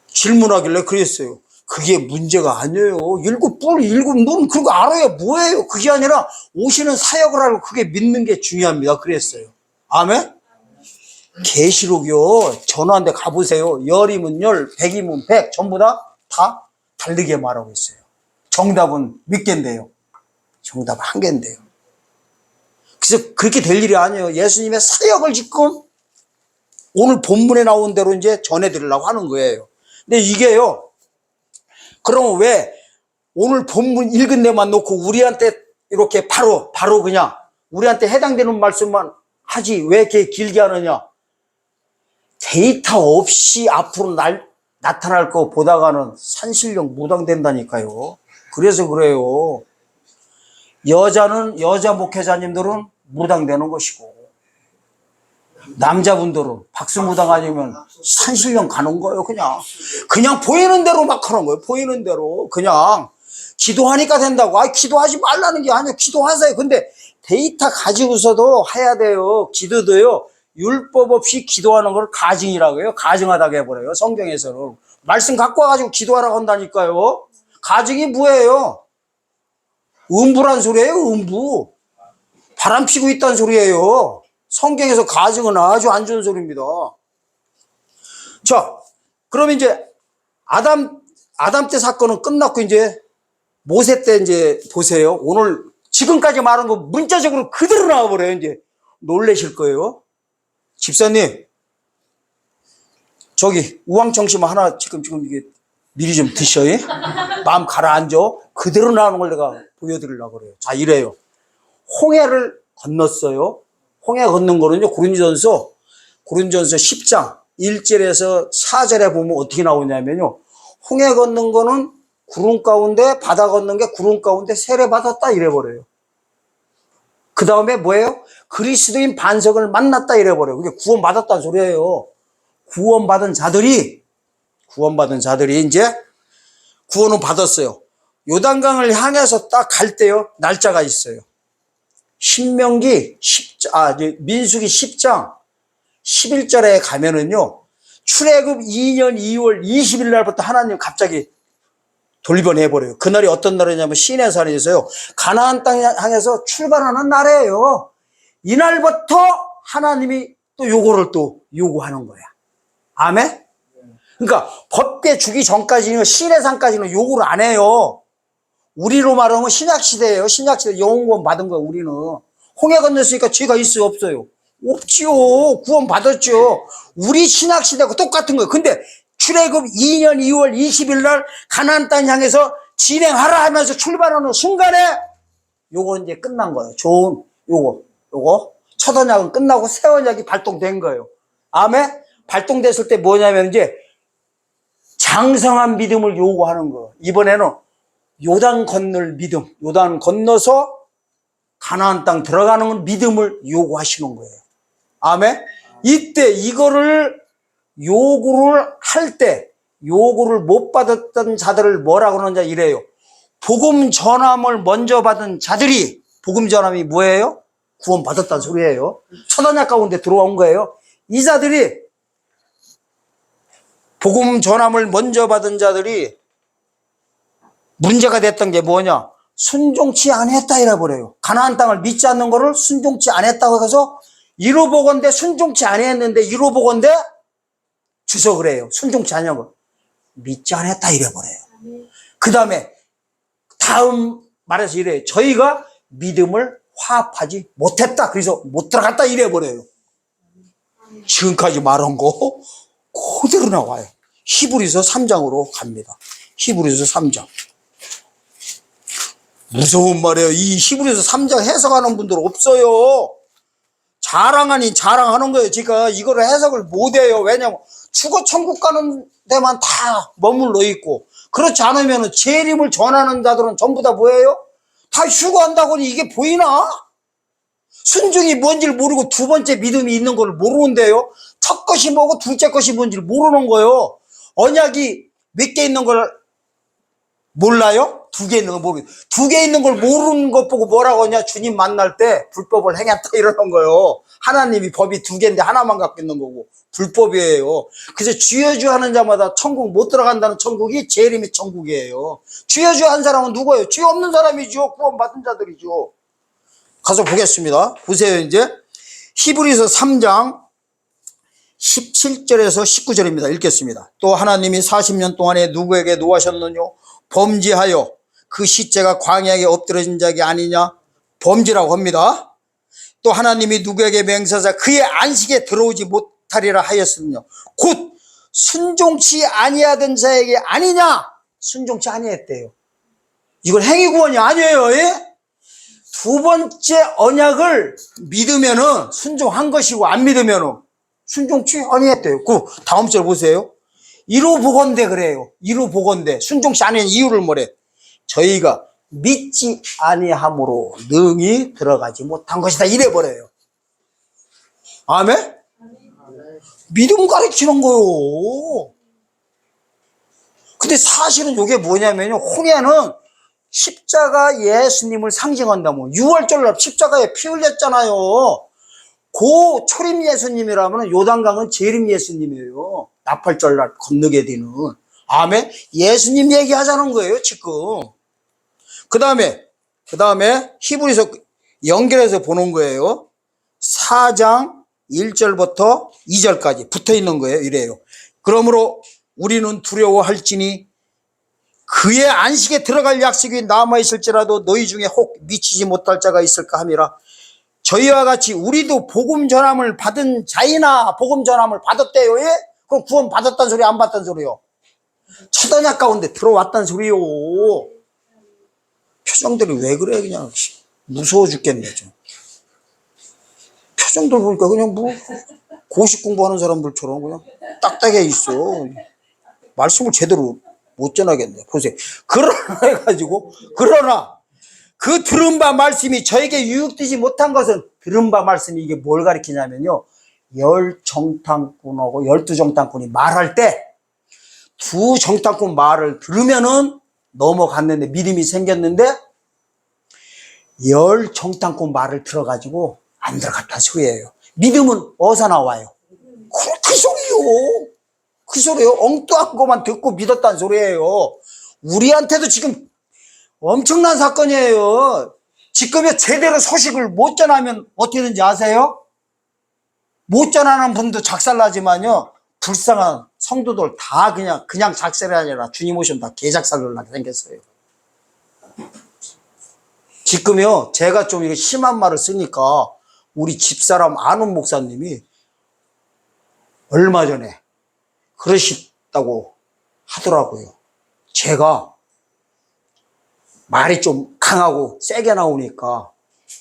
질문하길래 그랬어요. 그게 문제가 아니에요. 일곱 뿔, 일곱 눈, 그거 알아야 뭐예요? 그게 아니라 오시는 사역을 알고 그게 믿는 게 중요합니다. 그랬어요. 아멘? 계시록이요. 전화한데 가보세요. 열이면 열, 백이면 백, 전부 다 다르게 말하고 있어요. 정답은 몇 개인데요? 정답 한 개인데요. 그래서 그렇게 될 일이 아니에요. 예수님의 사역을 지금 오늘 본문에 나온 대로 이제 전해드리려고 하는 거예요. 근데 이게요, 그럼 왜 오늘 본문 읽은 데만 놓고 우리한테 이렇게 바로 그냥 우리한테 해당되는 말씀만 하지 왜 이렇게 길게 하느냐? 데이터 없이 앞으로 나타날 거 보다가는 산신령 무당된다니까요. 그래서 그래요. 여자 목회자님들은 무당되는 것이고, 남자분들은 박수무당 아니면 산신령 가는 거예요. 그냥 보이는 대로 막 하는 거예요. 보이는 대로 그냥 기도하니까 된다고. 기도하지 말라는 게 아니에요. 기도하세요. 근데 데이터 가지고서도 해야 돼요. 기도도요, 율법 없이 기도하는 걸 가증이라고 해요. 가증하다고 해버려요. 성경에서는 말씀 갖고 와가지고 기도하라고 한다니까요. 가증이 뭐예요? 음부란 소리예요. 음부. 바람 피고 있다는 소리예요. 성경에서 가증은 아주 안 좋은 소리입니다. 자, 그럼 이제 아담 때 사건은 끝났고, 이제 모세 때 이제 보세요. 오늘 지금까지 말한 거 문자적으로 그대로 나와버려요. 이제 놀라실 거예요. 집사님, 저기 우황청심 하나 지금 이게 미리 좀 드셔요. 마음 가라앉아. 그대로 나오는 걸 내가 보여드리려고 그래요. 자, 이래요. 홍해를 건넜어요. 홍해 건넌 거는요, 고린도전서 10장 1절에서 4절에 보면 어떻게 나오냐면요. 홍해 건넌 거는 구름 가운데, 바다 건넌 게 구름 가운데 세례받았다 이래버려요. 그 다음에 뭐예요? 그리스도인 반석을 만났다 이래버려요. 그게 구원받았다는 소리예요. 구원받은 자들이 이제 구원을 받았어요. 요단강을 향해서 딱 갈 때요, 날짜가 있어요. 민수기 10장 11절에 가면은요, 출애굽 2년 2월 20일 날부터 하나님 갑자기 돌변해버려요. 그날이 어떤 날이냐면 시내산에서요, 가나안 땅 향해서 출발하는 날이에요. 이날부터 하나님이 또 요거를 또 요구하는 거야. 아멘? 그러니까 법궤 주기 전까지는, 시내산까지는 요구를 안 해요. 우리로 말하면 신약시대예요. 신약시대 영원구원 받은 거예요. 우리는 홍해 건넜으니까 죄가 있어요, 없어요? 없지요. 구원 받았죠. 우리 신약시대하고 똑같은 거예요. 근데 출애굽 2년 2월 20일 날 가나안 땅 향해서 진행하라 하면서 출발하는 순간에 요거 이제 끝난 거예요. 좋은 요거 첫 언약은 끝나고 새 언약이 발동된 거예요. 아멘? 발동됐을 때 뭐냐면 이제 장성한 믿음을 요구하는 거예요. 이번에는 요단 건널 믿음, 요단 건너서 가나안 땅 들어가는 믿음을 요구하시는 거예요. 아멘? 이때 이거를 요구를 할 때, 요구를 못 받았던 자들을 뭐라고 하느냐 이래요. 복음 전함을 먼저 받은 자들이, 복음 전함이 뭐예요? 구원 받았다는 소리예요. 첫 언약 가운데 들어온 거예요. 이 자들이, 복음 전함을 먼저 받은 자들이 문제가 됐던 게 뭐냐? 순종치 않았다 이래버려요. 가나안 땅을 믿지 않는 거를 순종치 않았다고 해서 이로 보건대 순종치 않았는데 이로 보건대 주서 그래요. 순종치 않은 거 믿지 않았다 이래버려요. 그 다음에 다음 말에서 이래요. 저희가 믿음을 화합하지 못했다. 그래서 못 들어갔다 이래버려요. 지금까지 말한 거 그대로 나와요. 히브리서 3장으로 갑니다. 히브리서 3장. 무서운 말이에요. 이 히브리서 3장 해석하는 분들 없어요. 자랑 아닌 자랑하는 거예요. 제가 이거를 해석을 못해요. 왜냐면 죽어 천국 가는 데만 다 머물러 있고, 그렇지 않으면 재림을 전하는 자들은 전부 다 뭐예요? 다 휴거한다고 이게 보이나? 순종이 뭔지를 모르고 두 번째 믿음이 있는 걸 모르는데요. 첫 것이 뭐고 둘째 것이 뭔지를 모르는 거예요. 언약이 몇 개 있는 걸 몰라요? 두 개 있는 걸 모르고, 두 개 있는 걸 모르는 것 보고 뭐라고 하냐? 주님 만날 때 불법을 행했다 이러는 거예요. 하나님이 법이 두 개인데 하나만 갖고 있는 거고 불법이에요. 그래서 주여주 하는 자마다 천국 못 들어간다는 천국이 재림의 천국이에요. 주여주 한 사람은 누구예요? 죄 없는 사람이죠. 구원받은 자들이죠. 가서 보겠습니다. 보세요. 이제 히브리서 3장 17절에서 19절입니다. 읽겠습니다. 또 하나님이 40년 동안에 누구에게 노하셨느뇨? 범죄하여 그 시체가 광야에 엎드러진 자가 아니냐? 범죄라고 합니다. 또 하나님이 누구에게 맹세하사 그의 안식에 들어오지 못하리라 하였으며 곧 순종치 아니하던 자에게 아니냐? 순종치 아니했대요. 이건 행위구원이 아니에요. 예? 두 번째 언약을 믿으면은 순종한 것이고 안 믿으면은 순종치 아니했대요. 그 다음 절 보세요. 이로 보건대 그래요. 이로 보건대 순종치 아니한 이유를 뭐래? 저희가 믿지 아니함으로 능히 들어가지 못한 것이다 이래버려요. 아멘? 믿음 가르치는 거요. 근데 사실은 이게 뭐냐면요, 홍해는 십자가 예수님을 상징한다면 6월절날 십자가에 피 흘렸잖아요. 고 초림 예수님이라면 요단강은 재림 예수님이에요. 나팔절날 건너게 되는. 아멘? 예수님 얘기하자는 거예요 지금. 그 다음에 히브리서 연결해서 보는 거예요. 4장 1절부터 2절까지 붙어 있는 거예요. 이래요. 그러므로 우리는 두려워할지니 그의 안식에 들어갈 약속이 남아있을지라도 너희 중에 혹 미치지 못할 자가 있을까 함이라. 저희와 같이 우리도 복음 전함을 받은 자이나 복음 전함을 받았대요. 예? 그럼 구원 받았다는 소리 안 받았다는 소리요? 첫 언약 가운데 들어왔다는 소리요. 표정들이 왜 그래? 그냥 무서워 죽겠네 좀. 표정들 보니까 그냥 뭐 고시 공부하는 사람들처럼 그냥 딱딱해 있어. 말씀을 제대로 못 전하겠네. 보세요. 그러나 해가지고, 그러나 그 들은 바 말씀이 저에게 유익되지 못한 것은, 들은 바 말씀이 이게 뭘 가리키냐면요, 열 정탐꾼하고 12정탐꾼이 말할 때 두 정탐꾼 말을 들으면은 넘어갔는데, 믿음이 생겼는데, 열 정탐꾼 말을 들어가지고 안 들어갔다는 소리예요. 믿음은 어디서 나와요? 그 소리요. 그 소리요. 엉뚱한 것만 듣고 믿었다는 소리예요. 우리한테도 지금 엄청난 사건이에요. 지금 제대로 소식을 못 전하면 어떻게 되는지 아세요? 못 전하는 분도 작살나지만요, 불쌍한 성도들 다 그냥 작살이 아니라 주님 오시면 다 개작살로 나게 생겼어요. 지금요, 제가 좀 이렇게 심한 말을 쓰니까 우리 집사람 아는 목사님이 얼마 전에 그러셨다고 하더라고요. 제가 말이 좀 강하고 세게 나오니까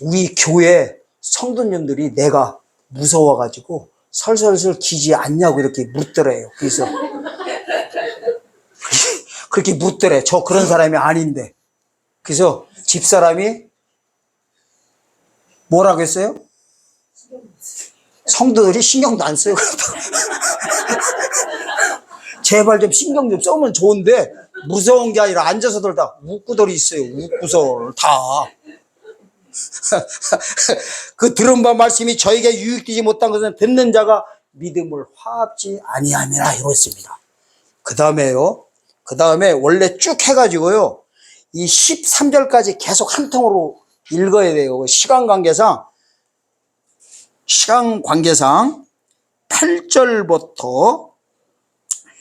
우리 교회 성도님들이 내가 무서워가지고 설설설 기지 않냐고 이렇게 묻더래요. 그래서 그렇게 묻더래. 저 그런 사람이 아닌데. 그래서 집사람이 뭐라고 했어요? 성도들이 신경도 안 써요. 제발 좀 신경 좀 써면 좋은데, 무서운 게 아니라 앉아서들 다 웃고들 있어요. 웃고서 다. 그 들은 바 말씀이 저에게 유익되지 못한 것은 듣는 자가 믿음을 화합지 아니함이라 이렇습니다. 그 다음에 원래 쭉 해가지고요, 이 13절까지 계속 한 통으로 읽어야 돼요. 시간 관계상 8절부터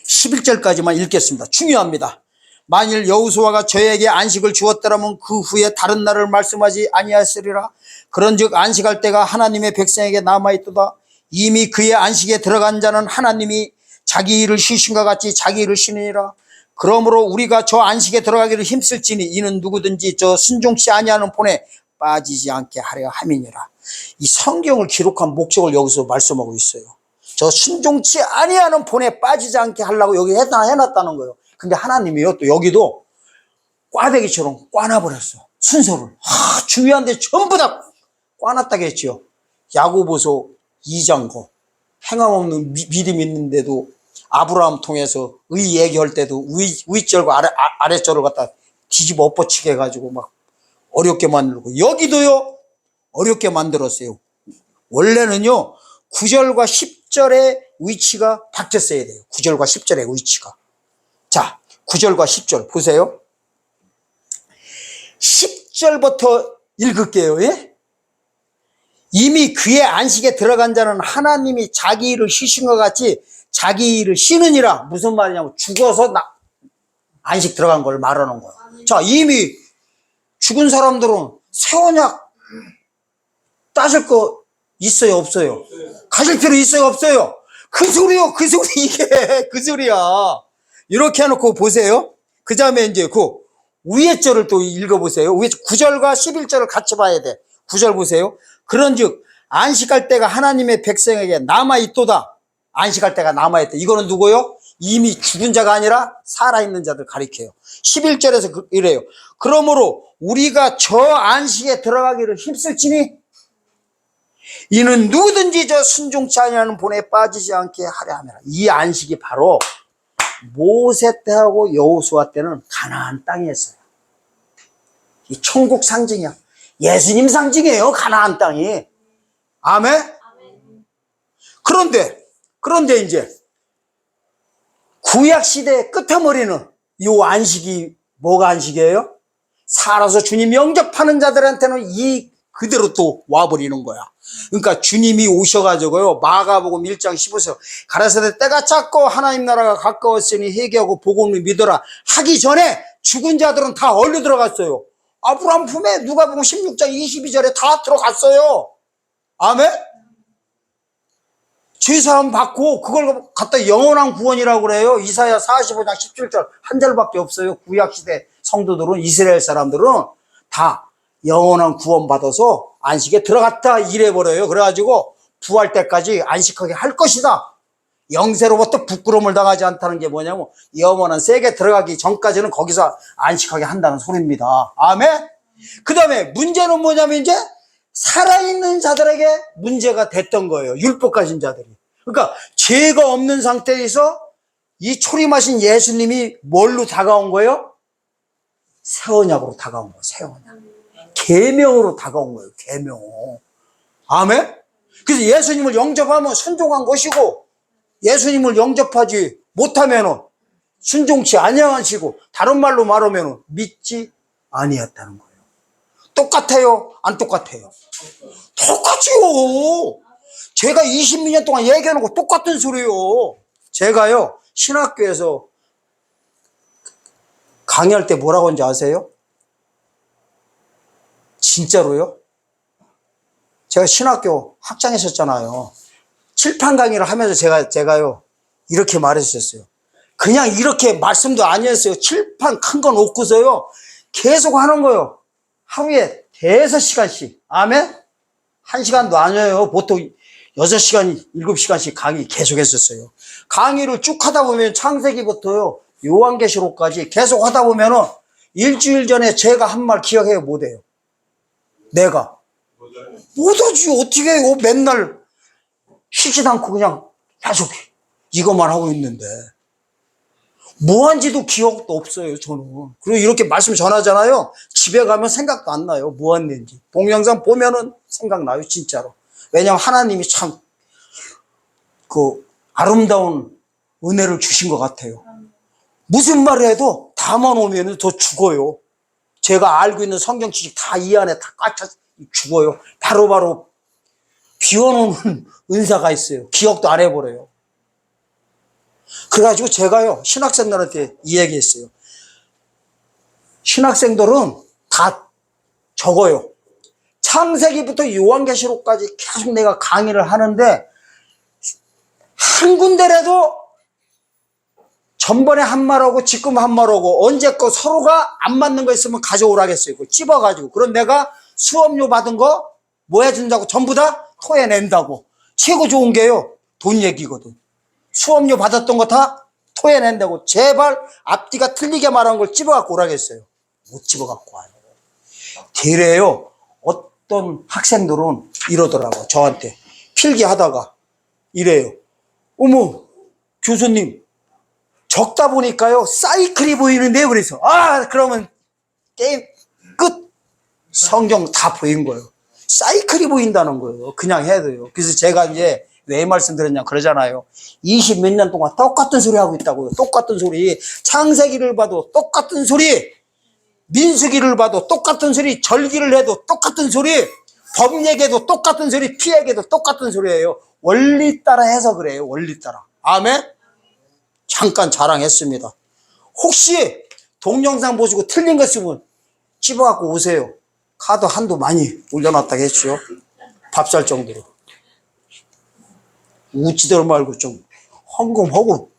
11절까지만 읽겠습니다. 중요합니다. 만일 여호수아가 저에게 안식을 주었더라면 그 후에 다른 날을 말씀하지 아니하였으리라. 그런즉 안식할 때가 하나님의 백성에게 남아있도다. 이미 그의 안식에 들어간 자는 하나님이 자기 일을 쉬신과 같이 자기 일을 쉬느니라. 그러므로 우리가 저 안식에 들어가기를 힘쓸지니 이는 누구든지 저 순종치 아니하는 본에 빠지지 않게 하려 함이니라. 이 성경을 기록한 목적을 여기서 말씀하고 있어요. 저 순종치 아니하는 본에 빠지지 않게 하려고 여기 해놨다는 거예요. 근데 하나님이요, 또 여기도 꽈배기처럼 꽈놔버렸어. 순서를. 중요한데 전부 다 꽈놨다고 했죠. 야고보서 2장 거. 행함 없는 믿음이 있는데도 아브라함 통해서 의 얘기할 때도 위절과 아래절을 갖다 뒤집어 엎어치게 해가지고 막 어렵게 만들고, 여기도요 어렵게 만들었어요. 원래는요 9절과 10절의 위치가 바뀌었어야 돼요. 9절과 10절의 위치가. 자, 9절과 10절 보세요. 10절부터 읽을게요. 예? 이미 그의 안식에 들어간 자는 하나님이 자기 일을 쉬신 것 같이 자기 일을 쉬느니라. 무슨 말이냐면 죽어서 안식 들어간 걸 말하는 거예요. 자, 이미 죽은 사람들은 새 언약 따질 거 있어요, 없어요? 가질 필요 있어요, 없어요? 그 소리요, 그 소리. 이게 그 소리야. 이렇게 해놓고 보세요. 그 다음에 이제 그 위에 절을 또 읽어보세요. 위에 9절과 11절을 같이 봐야 돼. 9절 보세요. 그런즉 안식할 때가 하나님의 백성에게 남아있도다. 안식할 때가 남아있다. 이거는 누구요? 이미 죽은 자가 아니라 살아있는 자들 가리켜요. 11절에서 이래요. 그러므로 우리가 저 안식에 들어가기를 힘쓸지니 이는 누구든지 저 순종치 아니하는 본에 빠지지 않게 하려 함이라. 이 안식이 바로 모세 때하고 여호수아 때는 가나안 땅이었어요. 이 천국 상징이야. 예수님 상징이에요, 가나안 땅이. 아멘? 그런데 이제 구약 시대의 끄트머리는 이 안식이 뭐가 안식이에요? 살아서 주님 영접하는 자들한테는 이 그대로 또 와버리는 거야. 그러니까 주님이 오셔가지고요, 마가복음 1장 15절 가라사대 때가 찼고 하나님 나라가 가까웠으니 회개하고 복음을 믿어라 하기 전에 죽은 자들은 다 얼려 들어갔어요. 아브라함 품에 누가복음 16장 22절에 다 들어갔어요. 아멘? 죄사함 받고 그걸 갖다 영원한 구원이라고 그래요. 이사야 45장 17절 한 절밖에 없어요. 구약시대 성도들은, 이스라엘 사람들은 다 영원한 구원 받아서 안식에 들어갔다 이래버려요. 그래가지고 구할 때까지 안식하게 할 것이다. 영세로부터 부끄러움을 당하지 않다는 게 뭐냐면 영원한 세계 들어가기 전까지는 거기서 안식하게 한다는 소리입니다. 아멘. 그 다음에 문제는 뭐냐면 이제 살아있는 자들에게 문제가 됐던 거예요. 율법 가진 자들이. 그러니까 죄가 없는 상태에서 이 초림하신 예수님이 뭘로 다가온 거예요? 새 언약으로 다가온 거예요. 새 언약. 계명으로 다가온 거예요. 계명. 아멘. 그래서 예수님을 영접하면 순종한 것이고 예수님을 영접하지 못하면 순종치 아니하시고 다른 말로 말하면 믿지 아니했다는 거예요. 똑같아요? 안 똑같아요? 똑같지요. 제가 20몇 년 동안 얘기하는 거 똑같은 소리예요. 제가요 신학교에서 강의할 때 뭐라고 하는지 아세요? 진짜로요? 제가 신학교 학장했었잖아요. 칠판 강의를 하면서 제가요 이렇게 말했었어요. 그냥 이렇게 말씀도 아니었어요. 칠판 큰 거 놓고서요 계속 하는 거예요. 하루에 5시간씩. 아멘? 1시간도 아니에요. 보통 6시간, 7시간씩 강의 계속 했었어요. 강의를 쭉 하다 보면 창세기부터요 요한계시록까지 계속 하다 보면은 일주일 전에 제가 한 말 기억해요? 못해요? 내가 못하지. 어떻게 해요? 맨날 쉬지도 않고 그냥 계속 이것만 하고 있는데 뭐 한지도 기억도 없어요. 저는. 그리고 이렇게 말씀 전하잖아요. 집에 가면 생각도 안 나요. 뭐 했는지. 동영상 보면은 생각나요. 진짜로. 왜냐하면 하나님이 참 아름다운 은혜를 주신 것 같아요. 무슨 말을 해도 담아놓으면 더 죽어요. 제가 알고 있는 성경 지식 다 이 안에 다 꽉 차 죽어요. 바로바로 비워놓는 은사가 있어요. 기억도 안 해버려요. 그래가지고 제가요 신학생들한테 이 얘기했어요. 신학생들은 다 적어요. 창세기부터 요한계시록까지 계속 내가 강의를 하는데 한 군데라도 전번에 한 말하고 지금 한 말하고 언제 거 서로가 안 맞는 거 있으면 가져오라겠어요. 찝어가지고. 그럼 내가 수업료 받은 거 뭐 해준다고 전부 다 토해낸다고. 최고 좋은 게요 돈 얘기거든. 수업료 받았던 거 다 토해낸다고. 제발 앞뒤가 틀리게 말한 걸 찝어갖고 오라겠어요. 못 찝어갖고 와요. 되레요 어떤 학생들은 이러더라고. 저한테 필기하다가 이래요. 어머 교수님 적다 보니까요 사이클이 보이는데요. 그래서 그러면 게임 끝. 성경 다 보인 거예요. 사이클이 보인다는 거예요. 그냥 해도요. 그래서 제가 이제 왜 말씀드렸냐 그러잖아요. 20 몇 년 동안 똑같은 소리 하고 있다고요. 똑같은 소리. 창세기를 봐도 똑같은 소리. 민수기를 봐도 똑같은 소리. 절기를 해도 똑같은 소리. 법 얘기해도 똑같은 소리. 피 얘기해도 똑같은 소리예요. 원리 따라 해서 그래요. 원리 따라. 아멘? 잠깐 자랑했습니다. 혹시 동영상 보시고 틀린 거 있으면 찝어갖고 오세요. 카드 한도 많이 올려놨다고 했죠. 밥 살 정도로. 웃지들 말고 좀 헌금하고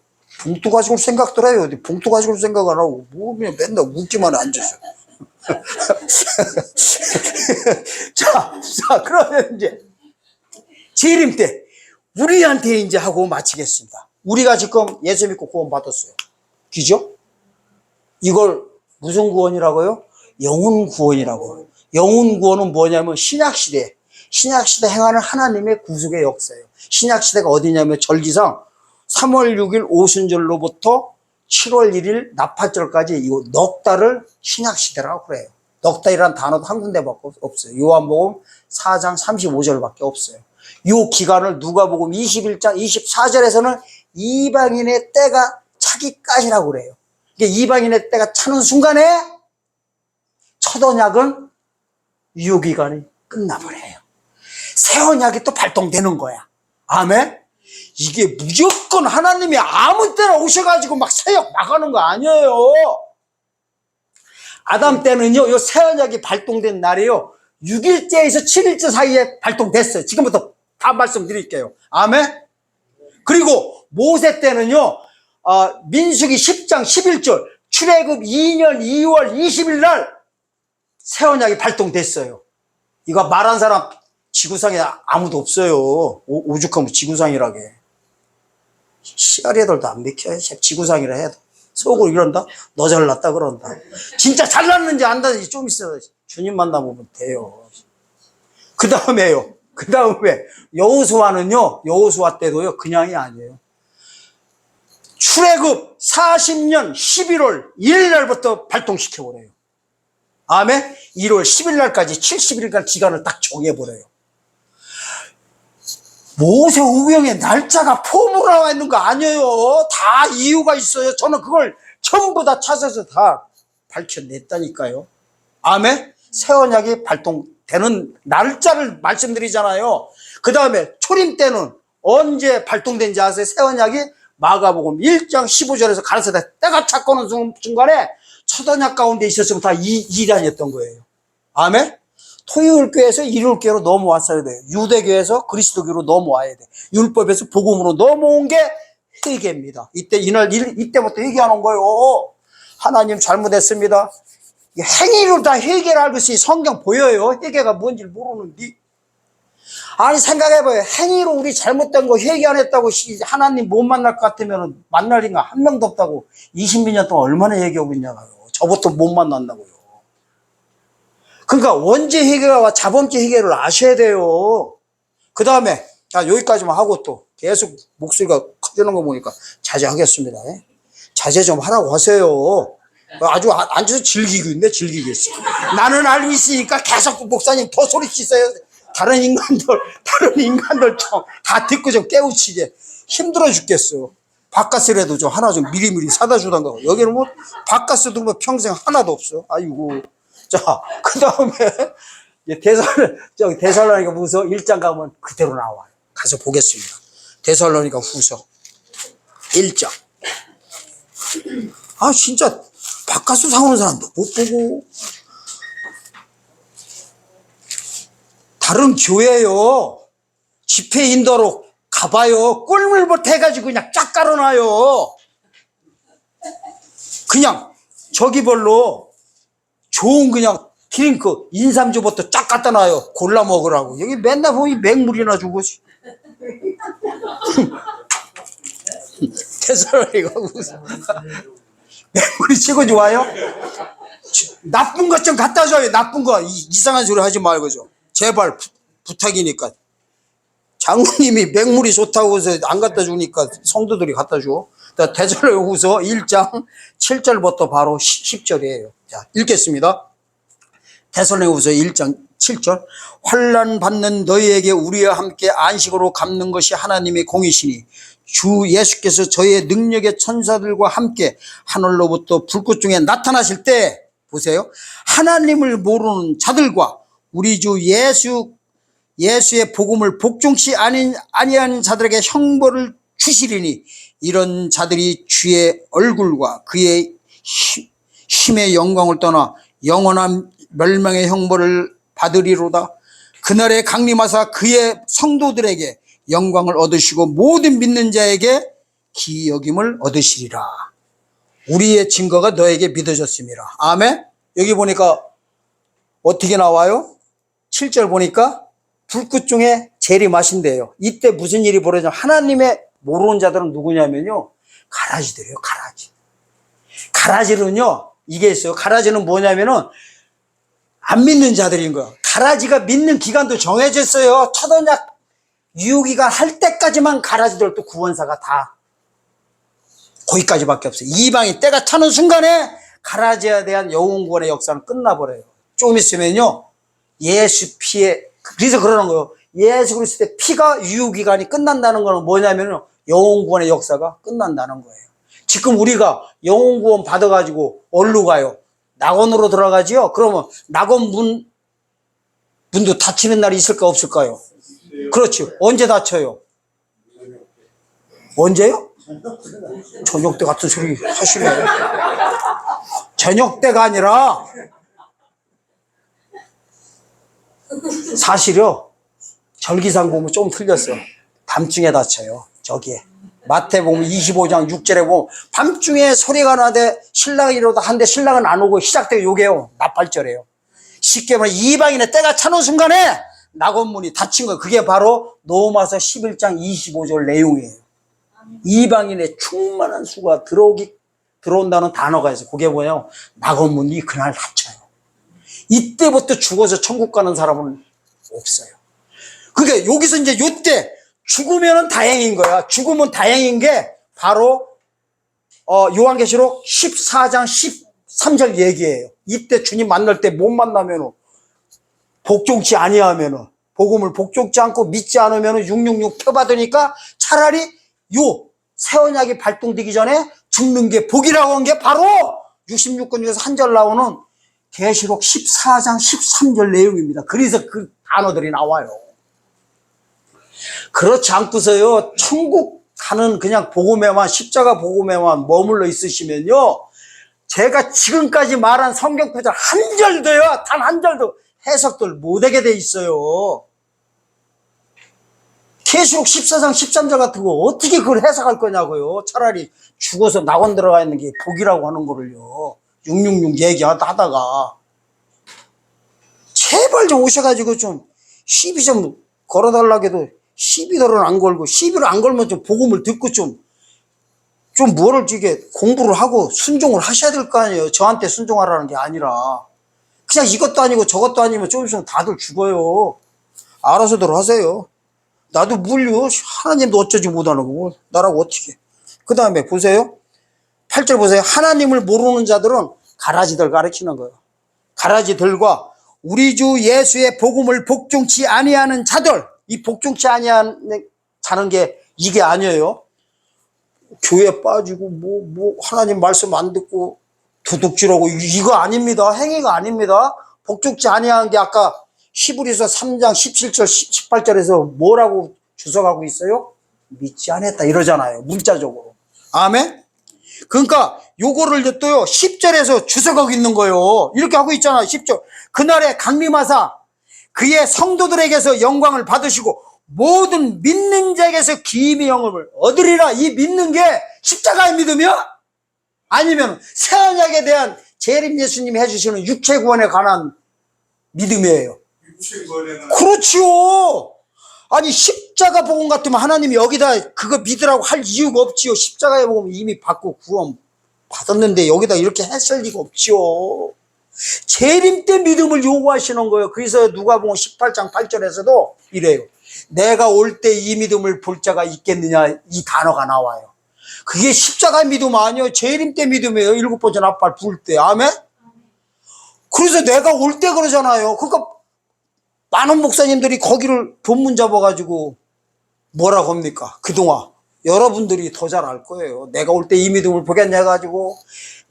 봉투 가지고 생각들 해요. 봉투 가지고 생각 안 하고 뭐 그냥 맨날 웃기만 앉으셔. 자 그러면 이제 재림 때 우리한테 이제 하고 마치겠습니다. 우리가 지금 예수 믿고 구원 받았어요. 그죠? 이걸 무슨 구원이라고요? 영혼 구원이라고요. 영혼 구원은 뭐냐면 신약시대 행하는 하나님의 구속의 역사예요. 신약시대가 어디냐면 절기상 3월 6일 오순절로부터 7월 1일 나팔절까지 이 넉 달을 신약시대라고 그래요. 넉 달이라는 단어도 한 군데밖에 없어요. 요한복음 4장 35절밖에 없어요. 이 기간을 누가복음 21장 24절에서는 이방인의 때가 차기까지라고 그래요. 그러니까 이방인의 때가 차는 순간에 첫 언약은 유효기간이 끝나버려요. 새 언약이 또 발동되는 거야. 아멘? 이게 무조건 하나님이 아무 때나 오셔가지고 막 새역 막 하는 거 아니에요. 아담 때는요, 요 새 언약이 발동된 날이요, 6일째에서 7일째 사이에 발동됐어요. 지금부터 다 말씀드릴게요. 아멘? 그리고 모세 때는요, 민수기 10장 11절, 출애굽 2년 2월 20일 날 새 언약이 발동됐어요. 이거 말한 사람 지구상에 아무도 없어요. 오죽하면 지구상이라게. 씨알애들도 안 믿겨. 지구상이라 해도. 속으로 이런다? 너 잘났다 그런다. 진짜 잘났는지 안다는지 좀 있어요. 주님 만나보면 돼요. 그 다음에 여호수아는요, 여호수아 때도요, 그냥이 아니에요. 출애굽 40년 11월 1일 날부터 발동시켜버려요. 아멘? 1월 10일 날까지 70일간 기간을 딱 정해버려요. 모세오경의 날짜가 폼으로 나와 있는 거 아니에요. 다 이유가 있어요. 저는 그걸 전부 다 찾아서 다 밝혀냈다니까요. 아멘? 새 언약이 발동되는 날짜를 말씀드리잖아요. 그 다음에 초림 때는 언제 발동된지 아세요? 새 언약이 마가복음 1장 15절에서 가르쳐다 때가 찾고는 순간에 첫 언약 가운데 있었으면 다 이단이었던 거예요. 아멘? 토요일교회에서 일요일교회로 넘어왔어야 돼요. 유대교회에서 그리스도교로 넘어와야 돼. 율법에서 복음으로 넘어온 게 회개입니다. 이때부터 회개하는 거예요. 하나님 잘못했습니다. 행위로 다 회개를 알고 있으니 성경 보여요. 회개가 뭔지 모르는데. 아니 생각해봐요. 행위로 우리 잘못된 거 회개 안 했다고 하나님 못 만날 것 같으면 만날 인간 한 명도 없다고 20몇 년 동안 얼마나 얘기하고 있냐고요. 저부터 못 만난다고요. 그러니까 언제 회개와 자범죄 회개를 아셔야 돼요. 그 다음에 여기까지만 하고 또 계속 목소리가 커지는 거 보니까 자제하겠습니다. 자제 좀 하라고 하세요. 아주 앉아서 즐기고 있네. 즐기고 있어. 나는 알고 있으니까 계속 목사님 더 소리치세요. 다른 인간들 좀 다 듣고 좀 깨우치게. 힘들어 죽겠어. 바카스라도 좀 하나 좀 미리미리 사다 주던가. 여기는 뭐 바카스도 뭐 평생 하나도 없어. 아이고. 자, 그 다음에 데살로니가 후서 1장 가면 그대로 나와요. 가서 보겠습니다. 데살로니가 후서 1장. 아, 진짜 바카스 사오는 사람도 못 보고. 다른 교회요. 집회 인도로 가봐요. 꿀물부터 해가지고 그냥 쫙 깔아놔요. 그냥 저기별로 좋은 그냥 드링크 인삼주부터 쫙 갖다 놔요. 골라 먹으라고. 여기 맨날 보면 맹물이나 주고. 데살로니가 무슨 맹물이 최고 좋아요? 나쁜 것 좀 갖다 줘요. 나쁜 거 이상한 소리 하지 말고 좀 제발 부탁이니까. 장로님이 맹물이 좋다고 해서 안 갖다 주니까 성도들이 갖다 줘. 데살로니가후서 1장 7절부터 바로 10절이에요. 자, 읽겠습니다. 데살로니가후서 1장 7절. 환난 받는 너희에게 우리와 함께 안식으로 갚는 것이 하나님의 공이시니 주 예수께서 저희의 능력의 천사들과 함께 하늘로부터 불꽃 중에 나타나실 때 보세요. 하나님을 모르는 자들과 우리 주 예수의 복음을 복종치 아니하는 자들에게 형벌을 주시리니 이런 자들이 주의 얼굴과 그의 힘의 영광을 떠나 영원한 멸망의 형벌을 받으리로다. 그날에 강림하사 그의 성도들에게 영광을 얻으시고 모든 믿는 자에게 기여김을 얻으시리라. 우리의 증거가 너에게 믿어졌습니다. 아멘. 여기 보니까 어떻게 나와요? 7절 보니까 불꽃 중에 재림하신대요. 이때 무슨 일이 벌어지냐면 하나님의 모르는 자들은 누구냐면요, 가라지들이에요. 가라지. 가라지는요 이게 있어요. 가라지는 뭐냐면은 안 믿는 자들인 거예요. 가라지가 믿는 기간도 정해져 있어요. 첫 언약 유효기간 할 때까지만 가라지들도 구원사가 다 거기까지밖에 없어요. 이방인 때가 차는 순간에 가라지에 대한 영혼구원의 역사는 끝나버려요. 좀 있으면요 예수 피에, 그래서 그러는 거예요. 예수 그리스도의 피가 유효기간이 끝난다는 거는 뭐냐면 영혼구원의 역사가 끝난다는 거예요. 지금 우리가 영혼구원 받아가지고 어디로 가요? 낙원으로 들어가지요. 그러면 낙원 문도 닫히는 날이 있을까 없을까요? 그렇죠. 언제 닫혀요? 언제요? 저녁 때 같은 소리 하시네. 저녁 때가 아니라 사실요 절기상 보면 좀 틀렸어. 밤중에 닫혀요. 저기에 마태복음 25장 6절에 보면 밤중에 소리가 나되 신랑이 이러다 한데 신랑은 안 오고 시작되고 요게요 나팔절이에요. 쉽게 말하면 이방인의 때가 차는 순간에 낙원문이 닫힌 거예요. 그게 바로 로마서 11장 25절 내용이에요. 이방인의 충만한 수가 들어온다는 단어가 있어요. 그게 뭐예요? 낙원문이 그날 닫혀요. 이때부터 죽어서 천국 가는 사람은 없어요. 그러니까 여기서 이제 요때 죽으면 다행인 거야. 죽으면 다행인 게 바로 요한계시록 14장 13절 얘기예요. 이때 주님 만날 때 못 만나면 복종치 아니하면 복음을 복종치 않고 믿지 않으면 666 표받으니까 차라리 요 새 언약이 발동되기 전에 죽는 게 복이라고 한 게 바로 66권 중에서 한 절 나오는 계시록 14장 13절 내용입니다. 그래서 그 단어들이 나와요. 그렇지 않고서요 천국 가는 그냥 복음에만 십자가 복음에만 머물러 있으시면요 제가 지금까지 말한 성경 구절 한 절도요 단 한 절도 해석들 못하게 돼 있어요. 계시록 14장 13절 같은 거 어떻게 그걸 해석할 거냐고요. 차라리 죽어서 낙원 들어가 있는 게 복이라고 하는 거를요 666 얘기하다가 제발 좀 오셔가지고 좀 시비 좀 걸어달라고 해도 시비들은 안 걸고 시비를 안 걸면 좀 복음을 듣고 좀 뭐를 이게 공부를 하고 순종을 하셔야 될 거 아니에요. 저한테 순종하라는 게 아니라 그냥 이것도 아니고 저것도 아니면 좀 있으면 다들 죽어요. 알아서들 하세요. 나도 물려 하나님도 어쩌지 못하는 거고 나라고 어떻게. 그 다음에 보세요. 8절 보세요. 하나님을 모르는 자들은 가라지들 가르치는 거예요. 가라지들과 우리 주 예수의 복음을 복종치 아니하는 자들. 이 복종치 아니하는 자는 게 이게 아니에요. 교회 빠지고 하나님 말씀 안 듣고 도둑질하고 이거 아닙니다. 행위가 아닙니다. 복종치 아니하는 게 아까 히브리서 3장 17절 18절에서 뭐라고 주석하고 있어요? 믿지 않았다 이러잖아요. 문자적으로. 아멘. 그러니까 요거를 또요 10절에서 주석하고 있는 거예요. 이렇게 하고 있잖아요. 10절. 그날에 강림하사 그의 성도들에게서 영광을 받으시고 모든 믿는 자에게서 기임의 영광을 얻으리라. 이 믿는 게 십자가의 믿음이야? 아니면 새 언약에 대한 재림 예수님이 해주시는 육체 구원에 관한 믿음이에요. 육체 구원에는 그렇지요. 아니 십자가 복음 같으면 하나님이 여기다 그거 믿으라고 할 이유가 없지요. 십자가의 복음 이미 받고 구원 받았는데 여기다 이렇게 했을 리가 없지요. 재림 때 믿음을 요구하시는 거예요. 그래서 누가복음 18장 8절에서도 이래요. 내가 올 때 이 믿음을 볼 자가 있겠느냐 이 단어가 나와요. 그게 십자가의 믿음 아니에요. 재림 때 믿음이에요. 7번째 나팔 불 때. 아멘? 그래서 내가 올 때 그러잖아요. 그러니까 많은 목사님들이 거기를 본문 잡아가지고 뭐라고 합니까? 그동안 여러분들이 더 잘 알 거예요. 내가 올 때 이 믿음을 보겠냐 해가지고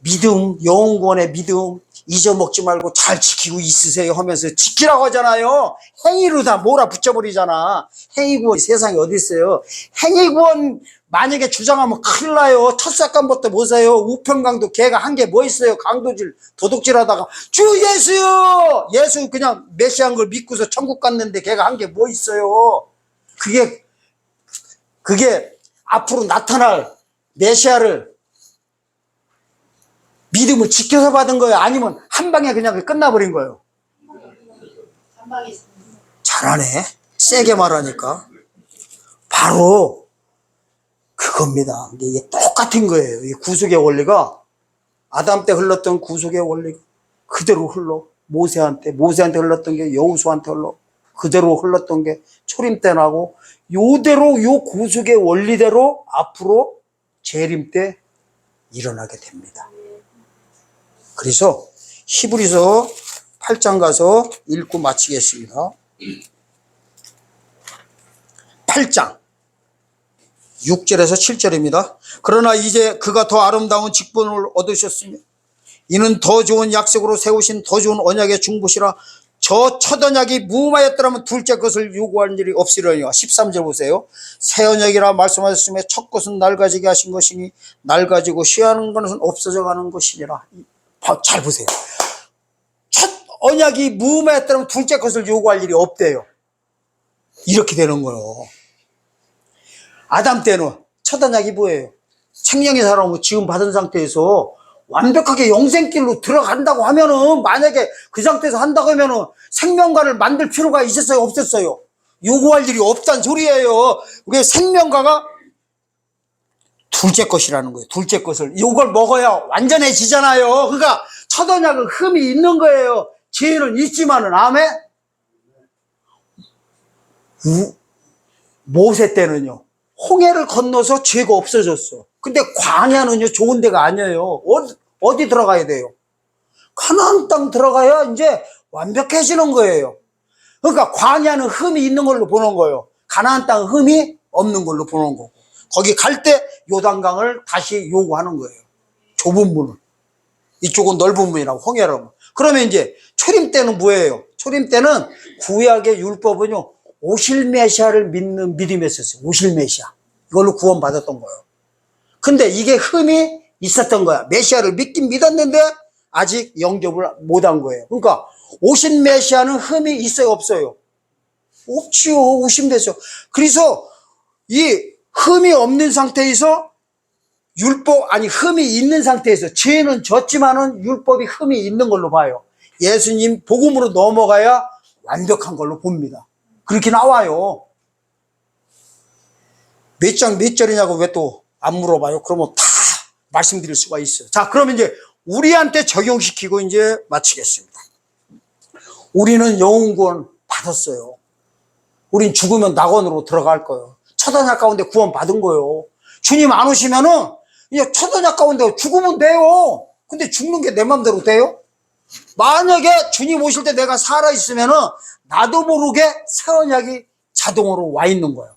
믿음, 영원의 믿음 잊어먹지 말고 잘 지키고 있으세요 하면서 지키라고 하잖아요. 행위로 다 몰아붙여버리잖아. 행위구원 세상에 어디 있어요. 행위구원 만약에 주장하면 큰일 나요. 첫 사건부터 보세요. 우편강도 걔가 한 게 뭐 있어요. 강도질 도둑질하다가 주 예수요. 예수 그냥 메시아인 걸 믿고서 천국 갔는데 걔가 한 게 뭐 있어요. 그게 앞으로 나타날 메시아를 믿음을 지켜서 받은 거예요? 아니면 한 방에 그냥 끝나버린 거예요? 잘하네. 세게 말하니까. 바로 그겁니다. 이게 똑같은 거예요. 이 구속의 원리가 아담 때 흘렀던 구속의 원리가 그대로 흘러. 모세한테 흘렀던 게 여호수아한테 흘러. 그대로 흘렀던 게 초림 때 나고 요대로 요 구속의 원리대로 앞으로 재림 때 일어나게 됩니다. 그래서 히브리서 8장 가서 읽고 마치겠습니다. 8장 6절에서 7절입니다. 그러나 이제 그가 더 아름다운 직분을 얻으셨으며 이는 더 좋은 약속으로 세우신 더 좋은 언약의 중보시라. 저 첫 언약이 무음하였더라면 둘째 것을 요구할 일이 없으려니와. 13절 보세요. 새 언약이라 말씀하셨으며 첫 것은 날 가지게 하신 것이니 날 가지고 쉬하는 것은 없어져 가는 것이니라. 잘 보세요. 첫 언약이 무음하였더라면 둘째 것을 요구할 일이 없대요. 이렇게 되는 거예요. 아담 때는 첫 언약이 뭐예요? 생명의 사람을 지음 받은 상태에서 완벽하게 영생길로 들어간다고 하면은, 만약에 그 상태에서 한다고 하면은 생명가를 만들 필요가 있었어요, 없었어요? 요구할 일이 없단 소리예요. 그게 생명가가 둘째 것이라는 거예요. 둘째 것을. 이걸 먹어야 완전해지잖아요. 그러니까 첫 언약은 흠이 있는 거예요. 죄는 있지만은. 아멘. 모세 때는요, 홍해를 건너서 죄가 없어졌어. 근데 광야는요, 좋은 데가 아니에요. 어디 들어가야 돼요? 가나안 땅 들어가야 이제 완벽해지는 거예요. 그러니까 광야는 흠이 있는 걸로 보는 거예요. 가나안 땅은 흠이 없는 걸로 보는 거고, 거기 갈 때 요단강을 다시 요구하는 거예요. 좁은 문을. 이쪽은 넓은 문이라고, 홍해라고. 그러면 이제 초림 때는 뭐예요? 초림 때는 구약의 율법은요, 오실 메시아를 믿는 믿음이 있었어요. 오실 메시아. 이걸로 구원받았던 거예요. 근데 이게 흠이 있었던 거야. 메시아를 믿긴 믿었는데 아직 영접을 못한 거예요. 그러니까 오신 메시아는 흠이 있어요, 없어요? 없지요. 오신 메시아. 그래서 이 흠이 없는 상태에서 흠이 있는 상태에서 죄는 졌지만은 율법이 흠이 있는 걸로 봐요. 예수님 복음으로 넘어가야 완벽한 걸로 봅니다. 그렇게 나와요. 몇 장 몇 절이냐고 왜 또 안 물어봐요? 그러면 다 말씀드릴 수가 있어요. 자, 그러면 이제 우리한테 적용시키고 이제 마치겠습니다. 우리는 영혼구원 받았어요. 우린 죽으면 낙원으로 들어갈 거예요. 첫 언약 가운데 구원 받은 거예요. 주님 안 오시면은 이제 첫 언약 가운데 죽으면 돼요. 근데 죽는 게 내 맘대로 돼요? 만약에 주님 오실 때 내가 살아있으면은 나도 모르게 새 언약이 자동으로 와 있는 거예요.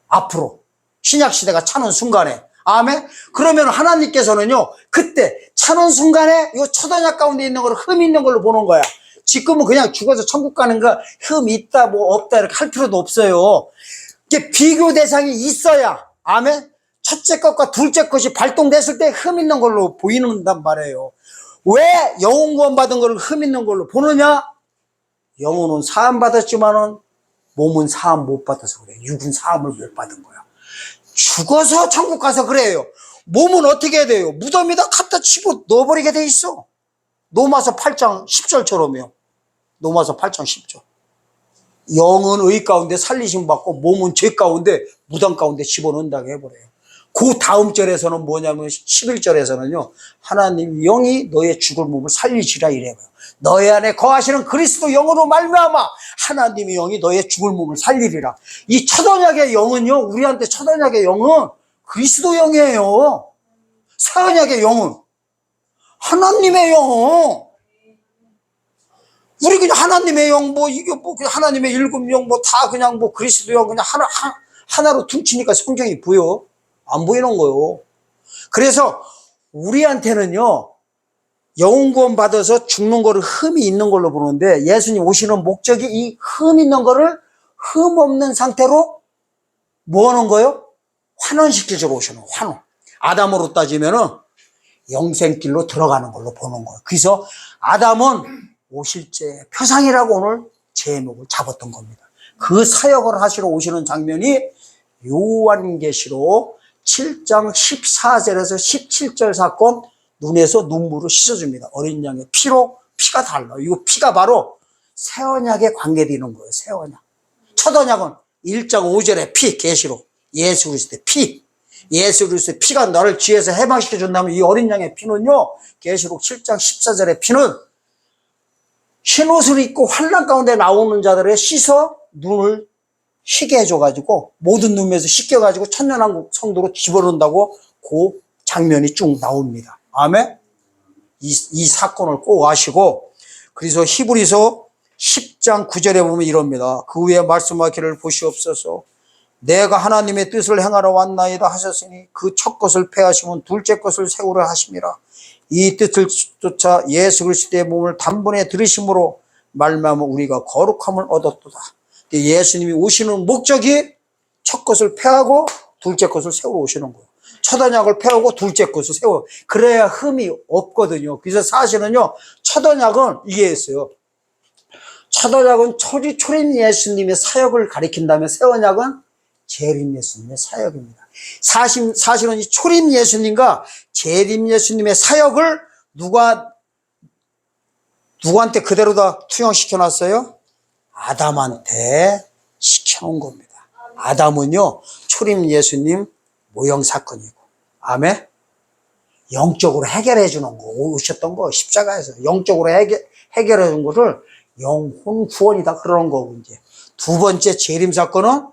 앞으로 신약 시대가 차는 순간에. 아멘. 그러면 하나님께서는요, 그때 차는 순간에 이 첫 언약 가운데 있는 걸 흠 있는 걸로 보는 거야. 지금은 그냥 죽어서 천국 가는 거 흠 있다 뭐 없다 이렇게 할 필요도 없어요. 이게 비교 대상이 있어야, 아멘, 첫째 것과 둘째 것이 발동됐을 때 흠 있는 걸로 보이는단 말이에요. 왜 영혼 구원 받은 걸 흠 있는 걸로 보느냐? 영혼은 사함 받았지만은 몸은 사함 못 받아서 그래. 육은 사함을 못 받은 거야. 죽어서 천국 가서 그래요. 몸은 어떻게 해야 돼요? 무덤에다 갖다 집어 넣어버리게 돼 있어. 로마서 8장 10절처럼요. 로마서 8장 10절. 영은 의 가운데 살리심 받고 몸은 죄 가운데 무덤 가운데 집어넣는다고 해버려요. 그 다음 절에서는 뭐냐면 11절에서는요, 하나님 영이 너의 죽을 몸을 살리시라 이래요. 너희 안에 거하시는 그리스도 영으로 말미암아 하나님의 영이 너의 죽을 몸을 살리리라. 이 첫 언약의 영은요, 우리한테 첫 언약의 영은 그리스도 영이에요. 새 언약의 영은 하나님의 영. 우리 그냥 하나님의 영, 뭐, 이게 뭐, 그냥 하나님의 일곱 영, 뭐, 다 그냥 뭐, 그리스도 영, 그냥 하나로 퉁치니까 성경이 보여? 안 보이는 거요. 그래서 우리한테는요, 영혼 구원 받아서 죽는 거를 흠이 있는 걸로 보는데, 예수님 오시는 목적이 이 흠 있는 거를 흠 없는 상태로 뭐 하는 거예요? 환원시키려고 오시는 거예요. 환원. 아담으로 따지면은 영생길로 들어가는 걸로 보는 거예요. 그래서 아담은 오실제 표상이라고 오늘 제목을 잡았던 겁니다. 그 사역을 하시러 오시는 장면이 요한계시록 7장 14절에서 17절 사건, 눈에서 눈물을 씻어줍니다. 어린 양의 피로, 피가 달라. 이거 피가 바로 새 언약에 관계되는 거예요. 새 언약. 첫 언약은 1장 5절에 피, 계시록 예수 그리스도의 피. 예수 그리스도의 피가 너를 지혜에서 해방시켜 준다면, 이 어린 양의 피는요, 계시록 7장 14절의 피는 흰옷을 입고 환난 가운데 나오는 자들의 씻어 눈을 쉬게 해줘가지고 모든 눈에서 씻겨가지고 천년왕국 성도로 집어넣는다고 그 장면이 쭉 나옵니다. 아멘. 이 사건을 꼭 아시고, 그래서 히브리서 10장 9절에 보면 이럽니다. 그 후에 말씀하기를 보시옵소서. 내가 하나님의 뜻을 행하러 왔나이다 하셨으니 그 첫 것을 폐하시면 둘째 것을 세우려 하심이라. 이 뜻을 쫓아 예수 그리스도의 몸을 단번에 들으심으로 말미암아 우리가 거룩함을 얻었도다. 예수님이 오시는 목적이 첫 것을 폐하고 둘째 것을 세우러 오시는 거예요. 첫 언약을 폐하고 둘째 것을 세워. 그래야 흠이 없거든요. 그래서 사실은요, 첫 언약은 이게 있어요. 첫 언약은 초림 예수님의 사역을 가리킨다면, 새 언약은 재림 예수님의 사역입니다. 사실은 이 초림 예수님과 재림 예수님의 사역을 누구한테 그대로 다 투영시켜 놨어요? 아담한테 시켜놓은 겁니다. 아담은요, 초림 예수님 모형 사건이고, 아멘? 영적으로 해결해 주는 거, 오셨던 거, 십자가에서 영적으로 해결해 준 거를 영혼 구원이다, 그러는 거고, 이제. 두 번째 재림 사건은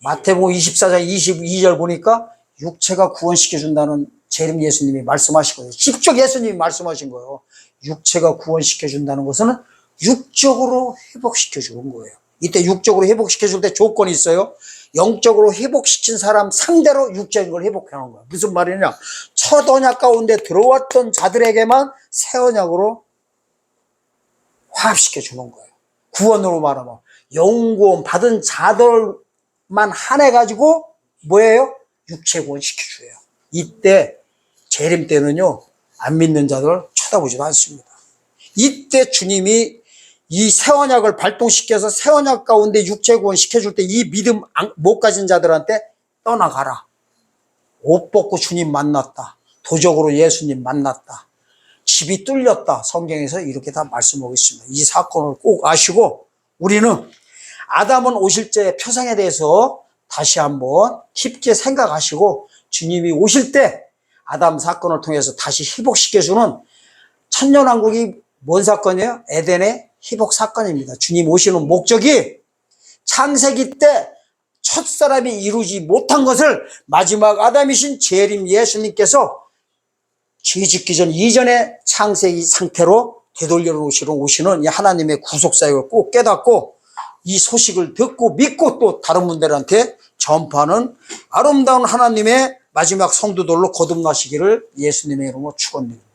마태복음 24장 22절 보니까 육체가 구원시켜 준다는 재림 예수님이 말씀하시거든요. 직접 예수님이 말씀하신 거예요. 육체가 구원시켜 준다는 것은 육적으로 회복시켜 주는 거예요. 이때 육적으로 회복시켜 줄 때 조건이 있어요. 영적으로 회복시킨 사람 상대로 육적인 걸 회복하는 거예요. 무슨 말이냐? 첫 언약 가운데 들어왔던 자들에게만 새 언약으로 화합시켜 주는 거예요. 구원으로 말하면 영구원 받은 자들만 한해가지고 뭐예요? 육체 구원 시켜줘요. 이때 재림 때는요, 안 믿는 자들 쳐다보지도 않습니다. 이때 주님이 이 새 언약을 발동시켜서 새 언약 가운데 육체 구원 시켜줄 때 이 믿음 못 가진 자들한테 떠나가라. 옷 벗고 주님 만났다. 도적으로 예수님 만났다. 집이 뚫렸다. 성경에서 이렇게 다 말씀하고 있습니다. 이 사건을 꼭 아시고 우리는 아담은 오실 때 표상에 대해서 다시 한번 깊게 생각하시고 주님이 오실 때 아담 사건을 통해서 다시 회복시켜주는 천년왕국이 뭔 사건이에요? 에덴의 회복 사건입니다. 주님 오시는 목적이 창세기 때 첫사람이 이루지 못한 것을 마지막 아담이신 재림 예수님께서 죄 짓기 전 이전의 창세기 상태로 되돌려 오시는 이 하나님의 구속사역을 꼭 깨닫고 이 소식을 듣고 믿고 또 다른 분들한테 전파하는 아름다운 하나님의 마지막 성도들로 거듭나시기를 예수님의 이름으로 축원드립니다.